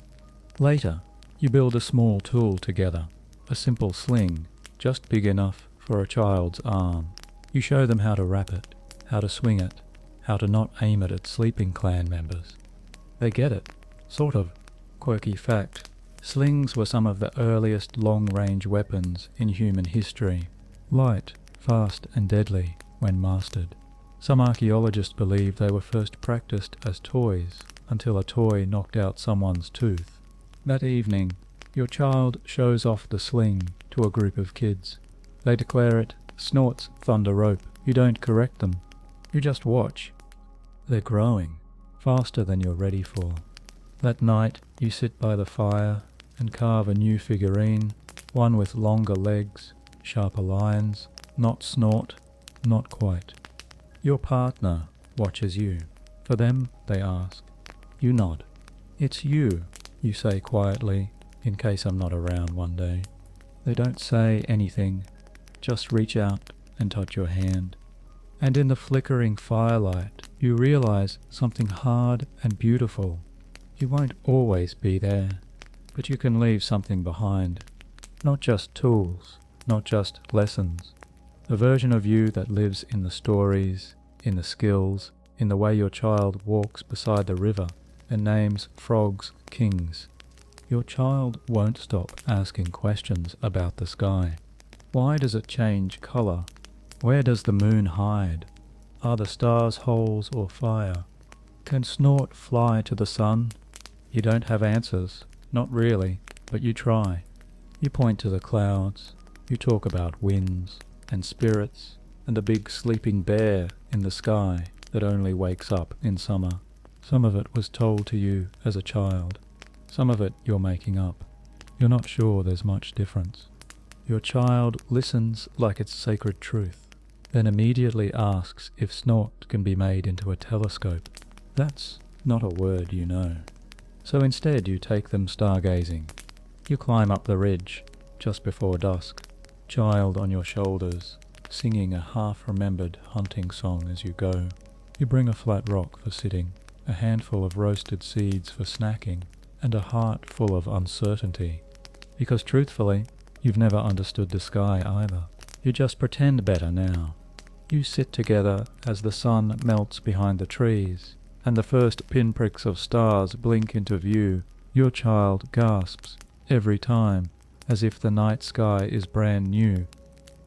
A: Later, you build a small tool together, a simple sling, just big enough for a child's arm. You show them how to wrap it, how to swing it, how to not aim it at sleeping clan members. They get it, sort of. Quirky fact, slings were some of the earliest long-range weapons in human history. Light, fast and deadly when mastered. Some archaeologists believe they were first practiced as toys until a toy knocked out someone's tooth. That evening, your child shows off the sling to a group of kids. They declare it Snort's thunder rope. You don't correct them. You just watch. They're growing, faster than you're ready for. That night, you sit by the fire and carve a new figurine, one with longer legs, sharper lines, not Snort, not quite. Your partner watches you. For them, they ask. You nod. "It's you," you say quietly, in case I'm not around one day. They don't say anything, just reach out and touch your hand. And in the flickering firelight, you realize something hard and beautiful. You won't always be there, but you can leave something behind. Not just tools, not just lessons. A version of you that lives in the stories, in the skills, in the way your child walks beside the river and names frogs kings. Your child won't stop asking questions about the sky. Why does it change color? Where does the moon hide? Are the stars holes or fire? Can Snort fly to the sun? You don't have answers, not really, but you try. You point to the clouds. You talk about winds and spirits and a big sleeping bear in the sky that only wakes up in summer. Some of it was told to you as a child. Some of it you're making up. You're not sure there's much difference. Your child listens like it's sacred truth, then immediately asks if snort can be made into a telescope. That's not a word you know. So instead you take them stargazing. You climb up the ridge just before dusk, child on your shoulders, singing a half-remembered hunting song as you go. You bring a flat rock for sitting, a handful of roasted seeds for snacking, and a heart full of uncertainty. Because truthfully, you've never understood the sky either. You just pretend better now. You sit together as the sun melts behind the trees, and the first pinpricks of stars blink into view. Your child gasps every time, as if the night sky is brand new.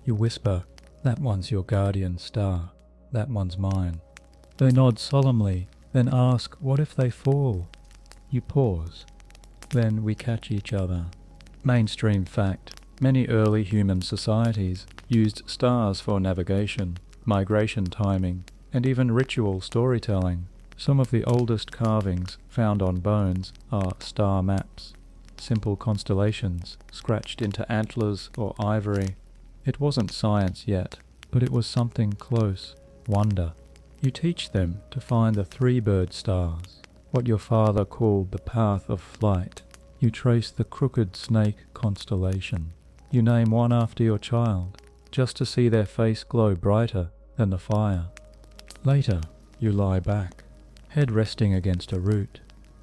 A: You whisper, "That one's your guardian star, that one's mine." They nod solemnly, then ask, "What if they fall?" You pause. Then we catch each other. Mainstream fact: many early human societies used stars for navigation, migration timing, and even ritual storytelling. Some of the oldest carvings found on bones are star maps, simple constellations scratched into antlers or ivory. It wasn't science yet, but it was something close, wonder. You teach them to find the three-bird stars, what your father called the path of flight. You trace the crooked snake constellation. You name one after your child, just to see their face glow brighter than the fire. Later, you lie back, head resting against a root,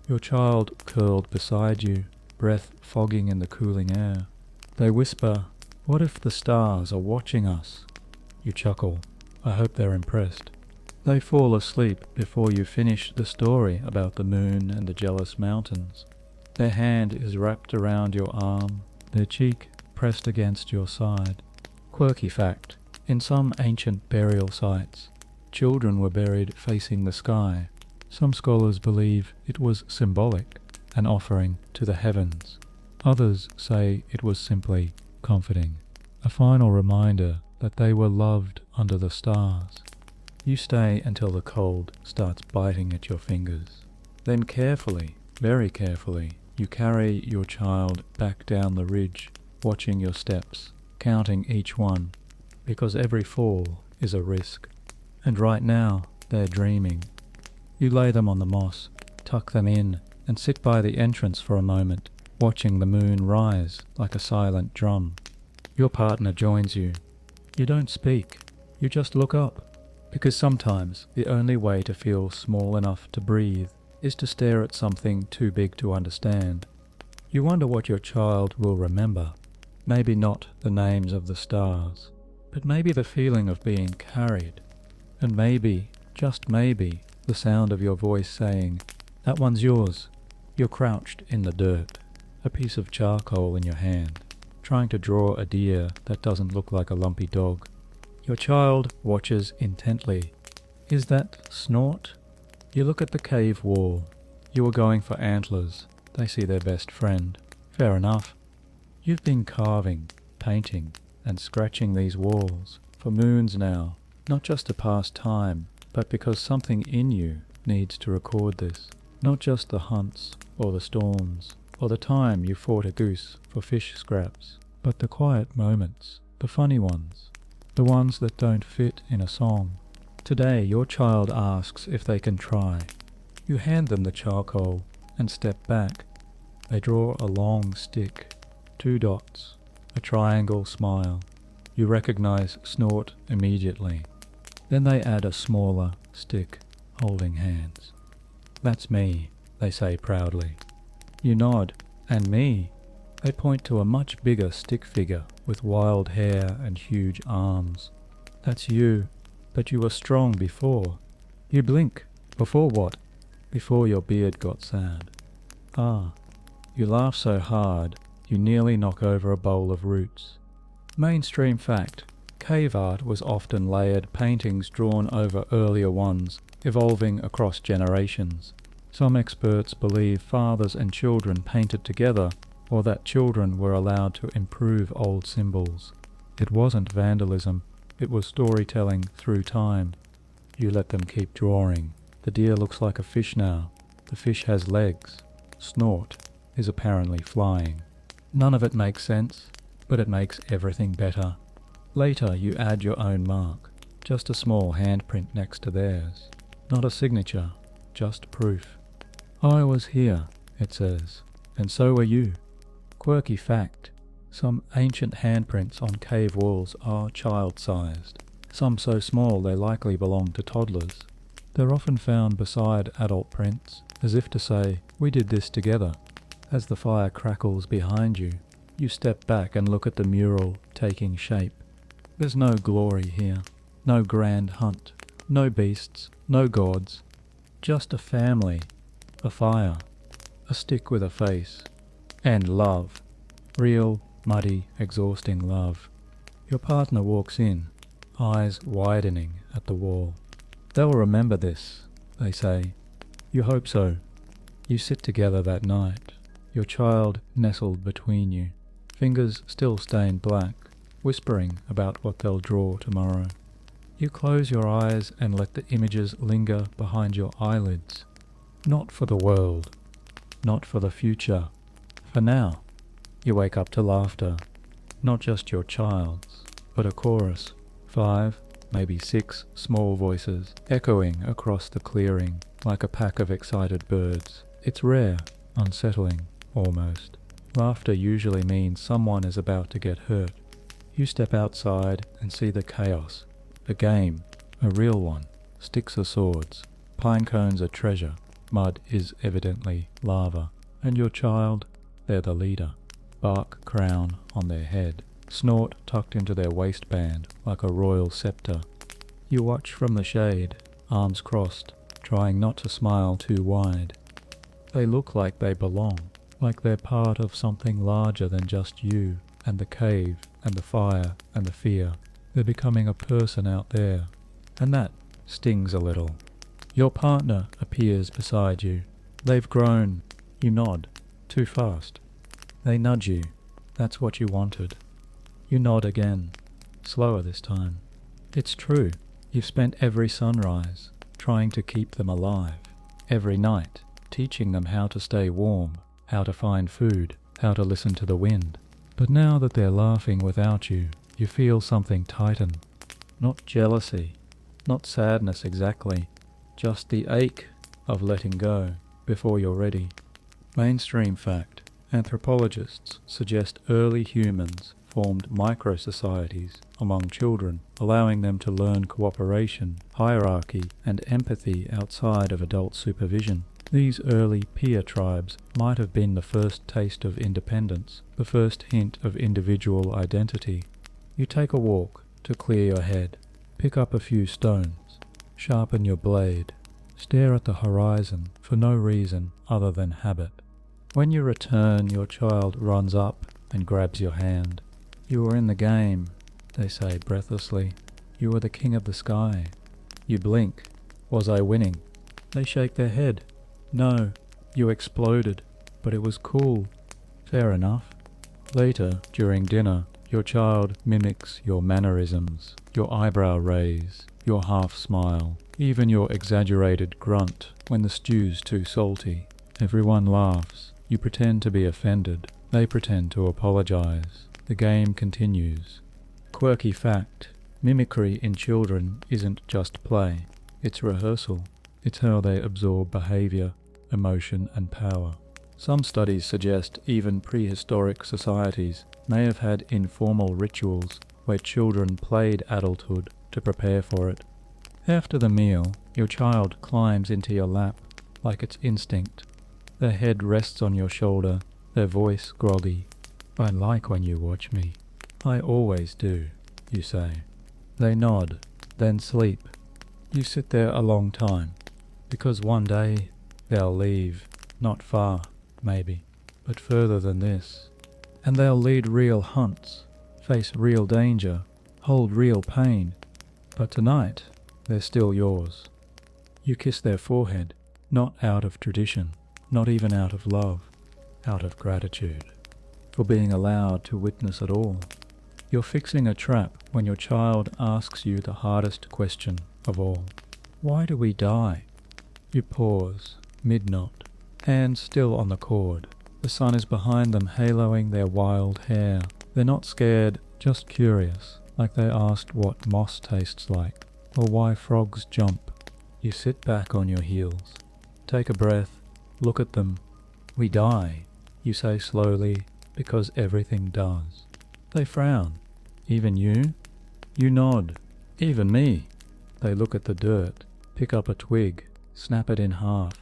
A: your child curled beside you, breath fogging in the cooling air. They whisper, "What if the stars are watching us?" You chuckle. I hope they're impressed. They fall asleep before you finish the story about the moon and the jealous mountains. Their hand is wrapped around your arm, their cheek pressed against your side. Quirky fact: in some ancient burial sites, children were buried facing the sky. Some scholars believe it was symbolic, an offering to the heavens. Others say it was simply comforting, a final reminder that they were loved under the stars. You stay until the cold starts biting at your fingers. Then carefully, very carefully, you carry your child back down the ridge, watching your steps, counting each one, because every fall is a risk. And right now, they're dreaming. You lay them on the moss, tuck them in, and sit by the entrance for a moment, watching the moon rise like a silent drum. Your partner joins you. You don't speak, you just look up, because sometimes the only way to feel small enough to breathe is to stare at something too big to understand. You wonder what your child will remember. Maybe not the names of the stars, but maybe the feeling of being carried. And maybe, just maybe, the sound of your voice saying, "That one's yours." You're crouched in the dirt, a piece of charcoal in your hand, trying to draw a deer that doesn't look like a lumpy dog. Your child watches intently. Is that snort? You look at the cave wall. You were going for antlers. They see their best friend. Fair enough. You've been carving, painting, and scratching these walls for moons now, not just to pass time, but because something in you needs to record this. Not just the hunts, or the storms, or the time you fought a goose for fish scraps, but the quiet moments, the funny ones, the ones that don't fit in a song. Today your child asks if they can try. You hand them the charcoal and step back. They draw a long stick, 2 dots, a triangle smile. You recognize snort immediately. Then they add a smaller stick, holding hands. "That's me," they say proudly. You nod. "And me." They point to a much bigger stick figure with wild hair and huge arms. "That's you, but you were strong before." You blink. "Before what?" "Before your beard got sad." "Ah." You laugh so hard, you nearly knock over a bowl of roots. Mainstream fact: cave art was often layered paintings drawn over earlier ones, evolving across generations. Some experts believe fathers and children painted together, or that children were allowed to improve old symbols. It wasn't vandalism, it was storytelling through time. You let them keep drawing. The deer looks like a fish now. The fish has legs. Snort is apparently flying. None of it makes sense, but it makes everything better. Later you add your own mark, just a small handprint next to theirs. Not a signature, just proof. I was here, it says, and so were you. Quirky fact, some ancient handprints on cave walls are child-sized, some so small they likely belong to toddlers. They're often found beside adult prints, as if to say, we did this together. As the fire crackles behind you, you step back and look at the mural taking shape. There's no glory here, no grand hunt, no beasts, no gods, just a family, a fire, a stick with a face, and love. Real, muddy, exhausting love. Your partner walks in, eyes widening at the wall. They'll remember this, they say. You hope so. You sit together that night, your child nestled between you, fingers still stained black, whispering about what they'll draw tomorrow. You close your eyes and let the images linger behind your eyelids. Not for the world, not for the future, for now. You wake up to laughter, not just your child's, but a chorus, 5, maybe 6 small voices echoing across the clearing like a pack of excited birds. It's rare, unsettling, almost. Laughter usually means someone is about to get hurt. You step outside and see the chaos. A game, a real one. Sticks are swords, pine cones are treasure, mud is evidently lava, and your child, they're the leader. Bark crown on their head, snort tucked into their waistband like a royal scepter. You watch from the shade, arms crossed, trying not to smile too wide. They look like they belong, like they're part of something larger than just you and the cave and the fire and the fear. They're becoming a person out there, and that stings a little. Your partner appears beside you. They've grown. You nod. Too fast. They nudge you. That's what you wanted. You nod again. Slower this time. It's true. You've spent every sunrise trying to keep them alive. Every night teaching them how to stay warm, how to find food, how to listen to the wind. But now that they're laughing without you, you feel something tighten. Not jealousy, not sadness exactly, just the ache of letting go before you're ready. Mainstream fact. Anthropologists suggest early humans formed micro-societies among children, allowing them to learn cooperation, hierarchy, and empathy outside of adult supervision. These early peer tribes might have been the first taste of independence, the first hint of individual identity. You take a walk to clear your head, pick up a few stones, sharpen your blade, stare at the horizon for no reason other than habit. When you return, your child runs up and grabs your hand. You were in the game, they say breathlessly. You were the king of the sky. You blink. Was I winning? They shake their head. No, you exploded, but it was cool. Fair enough. Later, during dinner, your child mimics your mannerisms, your eyebrow raise, your half smile, even your exaggerated grunt when the stew's too salty. Everyone laughs. You pretend to be offended. They pretend to apologize. The game continues. Quirky fact. Mimicry in children isn't just play. It's rehearsal. It's how they absorb behavior, emotion, and power. Some studies suggest even prehistoric societies may have had informal rituals where children played adulthood to prepare for it. After the meal, your child climbs into your lap like it's instinct. Their head rests on your shoulder, their voice groggy. I like when you watch me. I always do, you say. They nod, then sleep. You sit there a long time, because one day they'll leave, not far, maybe, but further than this. And they'll lead real hunts, face real danger, hold real pain. But tonight, they're still yours. You kiss their forehead, not out of tradition, not even out of love, out of gratitude, for being allowed to witness it all. You're fixing a trap when your child asks you the hardest question of all. Why do we die? You pause, mid-knot, hands still on the cord. The sun is behind them, haloing their wild hair. They're not scared, just curious, like they asked what moss tastes like, or why frogs jump. You sit back on your heels, take a breath, look at them. We die, you say slowly, because everything does. They frown. Even you? You nod. Even me. They look at the dirt, pick up a twig, snap it in half.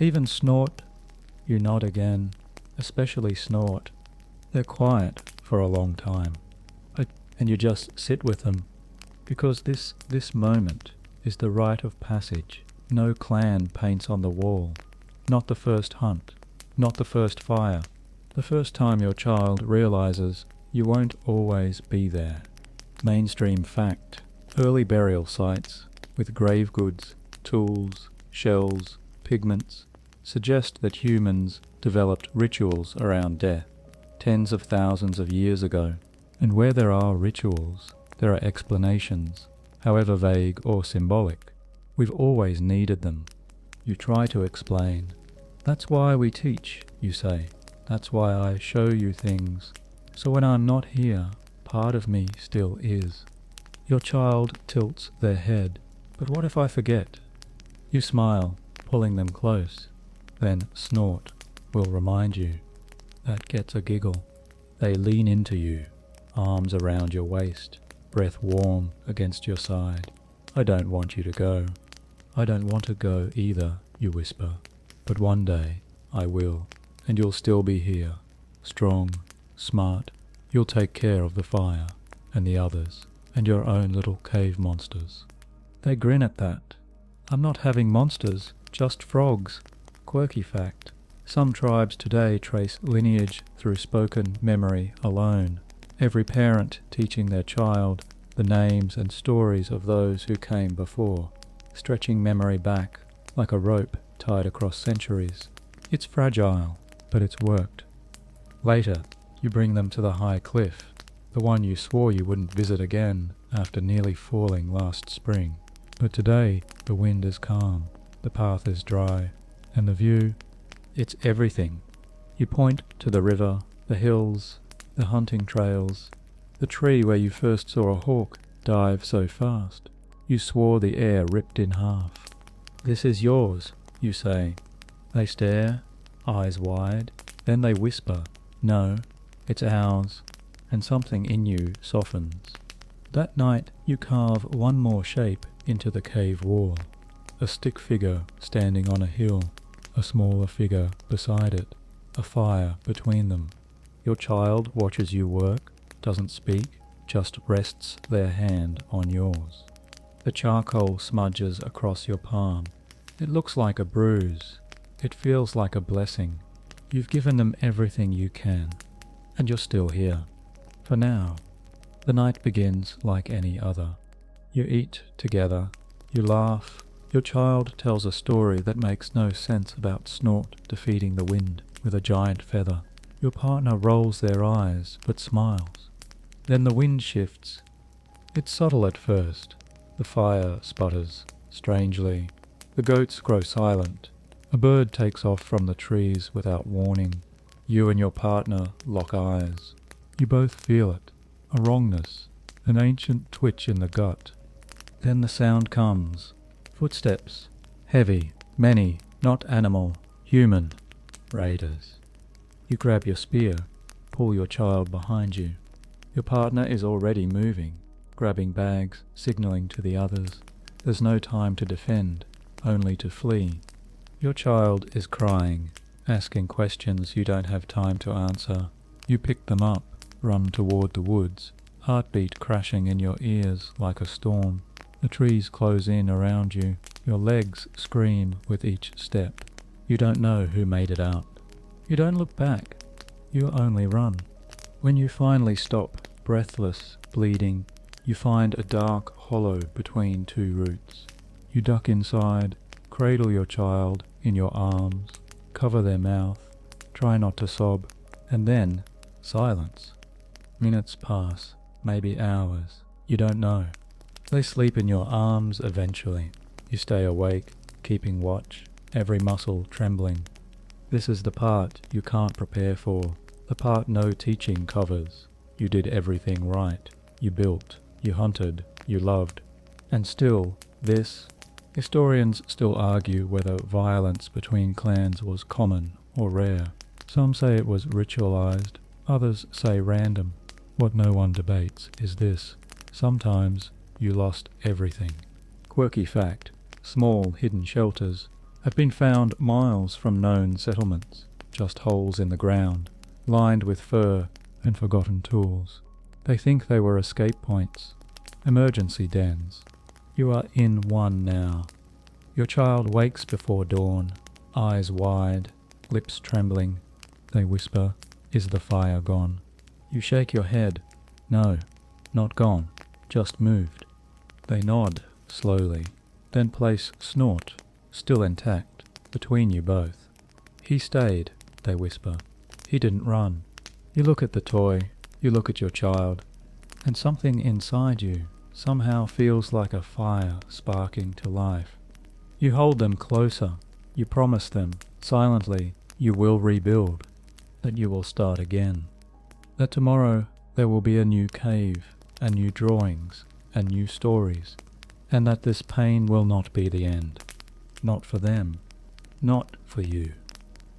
A: Even snort. You nod again, especially snort. They're quiet for a long time, and you just sit with them, because this moment is the rite of passage. No clan paints on the wall, not the first hunt, not the first fire, the first time your child realizes you won't always be there. Mainstream fact: early burial sites with grave goods, tools, shells, pigments suggest that humans developed rituals around death tens of thousands of years ago. And where there are rituals, there are explanations, however vague or symbolic. We've always needed them. You try to explain. That's why we teach, you say. That's why I show you things. So when I'm not here, part of me still is. Your child tilts their head. But what if I forget? You smile, pulling them close. Then snort will remind you. That gets a giggle. They lean into you, arms around your waist, breath warm against your side. I don't want you to go. I don't want to go either, you whisper. But one day I will, and you'll still be here, strong, smart. You'll take care of the fire, and the others, and your own little cave monsters. They grin at that. I'm not having monsters, just frogs. Quirky fact. Some tribes today trace lineage through spoken memory alone, every parent teaching their child the names and stories of those who came before, stretching memory back like a rope tied across centuries. It's fragile, but it's worked. Later, you bring them to the high cliff, the one you swore you wouldn't visit again after nearly falling last spring. But today, the wind is calm, the path is dry, and the view, it's everything. You point to the river, the hills, the hunting trails, the tree where you first saw a hawk dive so fast. You swore the air ripped in half. This is yours, you say. They stare, eyes wide, then they whisper, no, it's ours, and something in you softens. That night you carve one more shape into the cave wall, a stick figure standing on a hill, a smaller figure beside it, a fire between them. Your child watches you work, doesn't speak, just rests their hand on yours. The charcoal smudges across your palm. It looks like a bruise. It feels like a blessing. You've given them everything you can, and you're still here. For now. The night begins like any other. You eat together, you laugh. Your child tells a story that makes no sense about Snort defeating the wind with a giant feather. Your partner rolls their eyes, but smiles. Then the wind shifts. It's subtle at first. The fire sputters, strangely. The goats grow silent. A bird takes off from the trees without warning. You and your partner lock eyes. You both feel it. A wrongness. An ancient twitch in the gut. Then the sound comes. Footsteps. Heavy. Many. Not animal. Human. Raiders. You grab your spear. Pull your child behind you. Your partner is already moving, grabbing bags, signaling to the others. There's no time to defend, only to flee. Your child is crying, asking questions you don't have time to answer. You pick them up, run toward the woods, heartbeat crashing in your ears like a storm. The trees close in around you. Your legs scream with each step. You don't know who made it out. You don't look back. You only run. When you finally stop, breathless, bleeding, you find a dark hollow between two roots. You duck inside, cradle your child in your arms, cover their mouth, try not to sob, and then silence. Minutes pass, maybe hours. You don't know. They sleep in your arms eventually. You stay awake, keeping watch, every muscle trembling. This is the part you can't prepare for, the part no teaching covers. You did everything right. You built, you hunted, you loved. And still, historians still argue whether violence between clans was common or rare. Some say it was ritualized, others say random. What no one debates is this: sometimes you lost everything. Quirky fact: small hidden shelters have been found miles from known settlements, just holes in the ground, lined with fur and forgotten tools. They think they were escape points, emergency dens. You are in one now. Your child wakes before dawn, eyes wide, lips trembling. They whisper, "Is the fire gone?" You shake your head. No, not gone, just moved. They nod slowly, then place snort, still intact, between you both. "He stayed," they whisper. "He didn't run." You look at the toy, you look at your child, and something inside you somehow feels like a fire sparking to life. You hold them closer. You promise them, silently, you will rebuild, that you will start again, that tomorrow there will be a new cave, and new drawings, and new stories, and that this pain will not be the end. Not for them, not for you,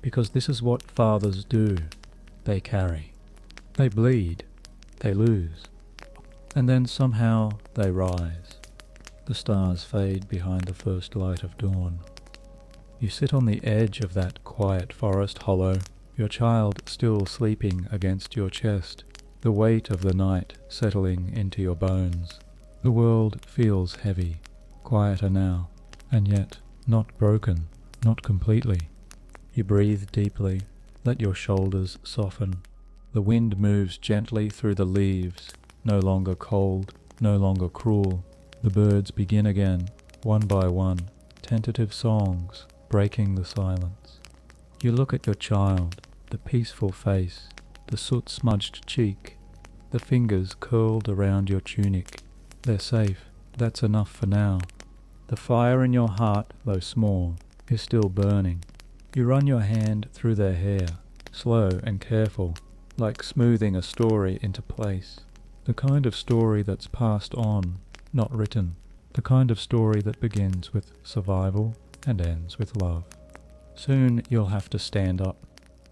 A: because this is what fathers do. They carry. They bleed. They lose. And then somehow they rise. The stars fade behind the first light of dawn. You sit on the edge of that quiet forest hollow, your child still sleeping against your chest, the weight of the night settling into your bones. The world feels heavy, quieter now, and yet not broken, not completely. You breathe deeply, let your shoulders soften. The wind moves gently through the leaves, no longer cold, no longer cruel. The birds begin again, one by one, tentative songs breaking the silence. You look at your child, the peaceful face, the soot-smudged cheek, the fingers curled around your tunic. They're safe. That's enough for now. The fire in your heart, though small, is still burning. You run your hand through their hair, slow and careful, like smoothing a story into place. The kind of story that's passed on, not written. The kind of story that begins with survival and ends with love. Soon you'll have to stand up,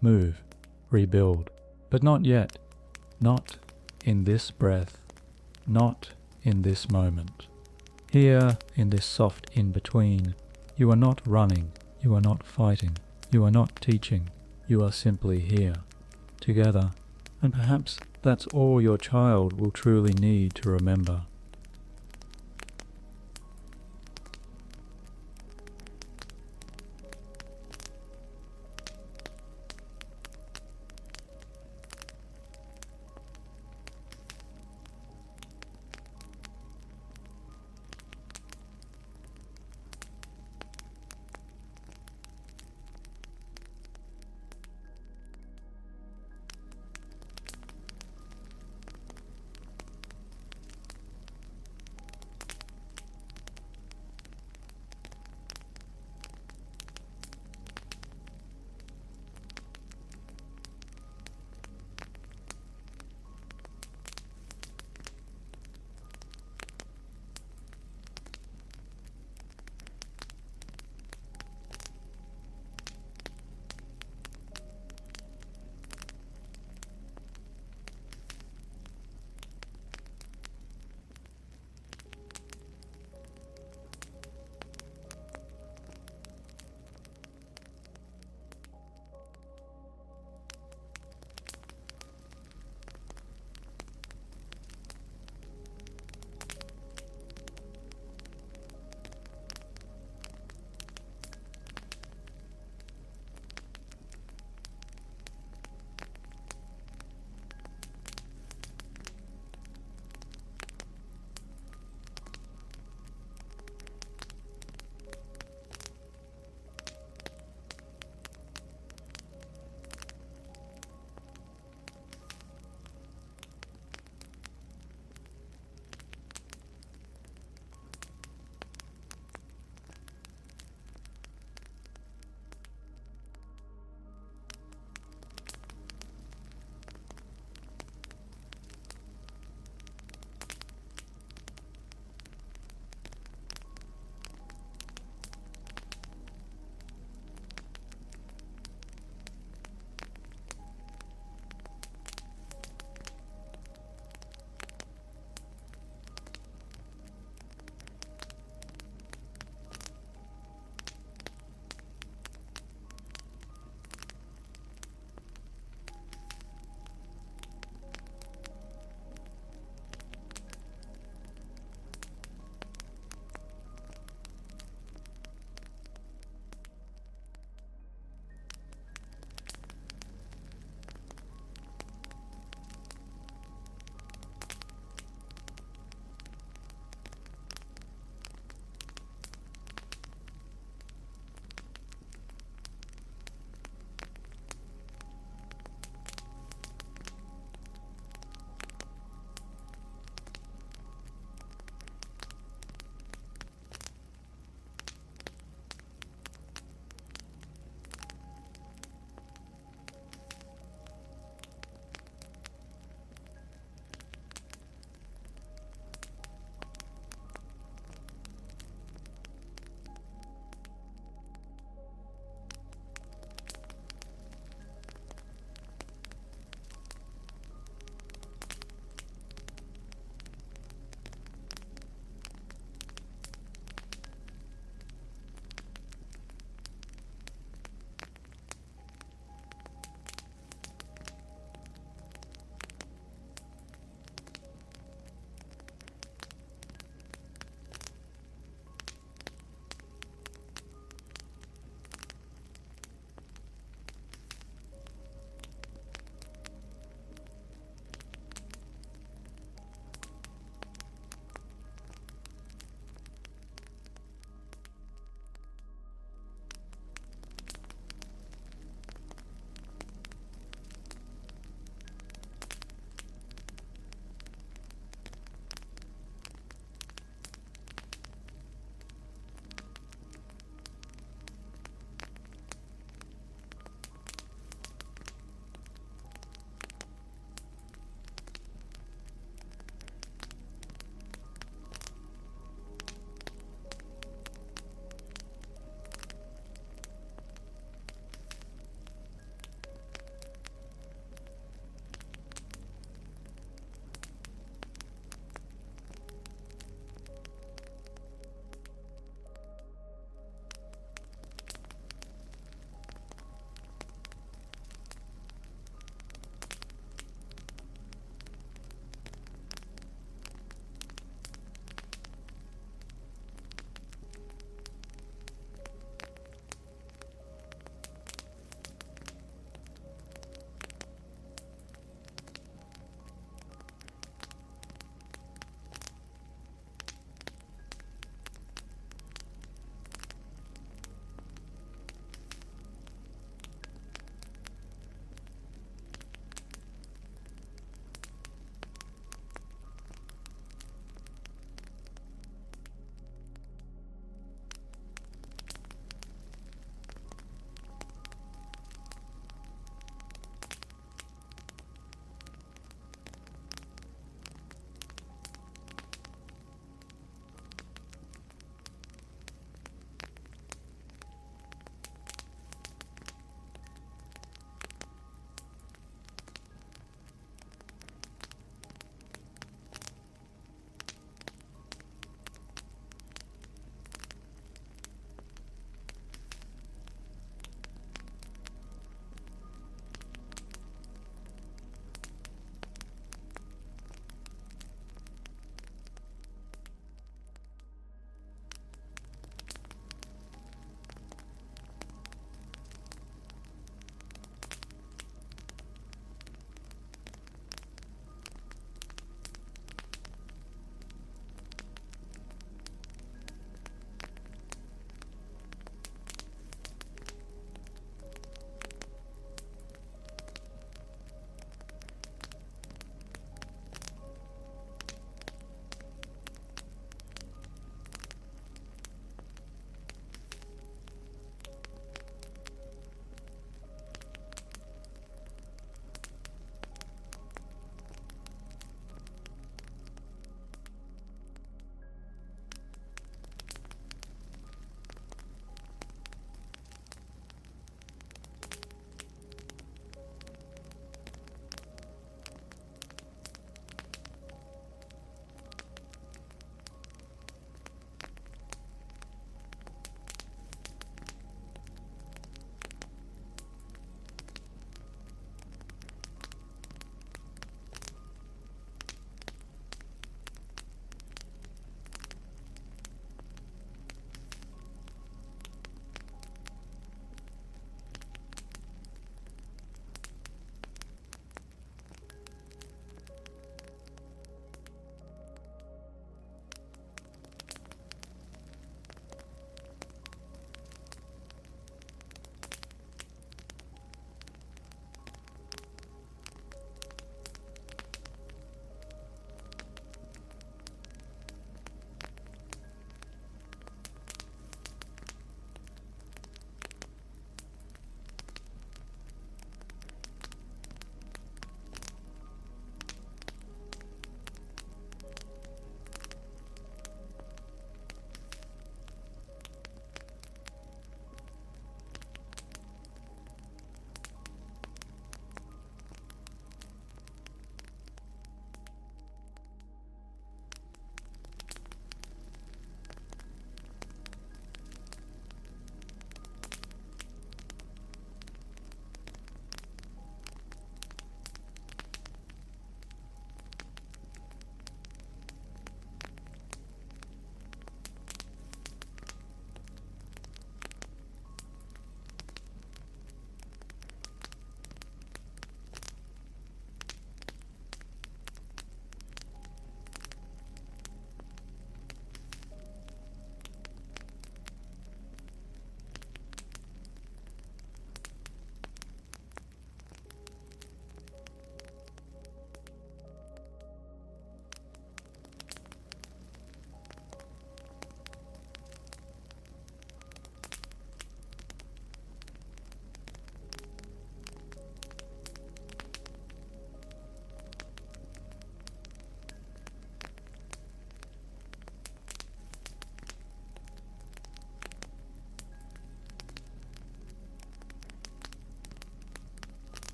A: move, rebuild. But not yet. Not in this breath. Not in this moment. Here, in this soft in-between, you are not running, you are not fighting, you are not teaching, you are simply here, together, and perhaps that's all your child will truly need to remember.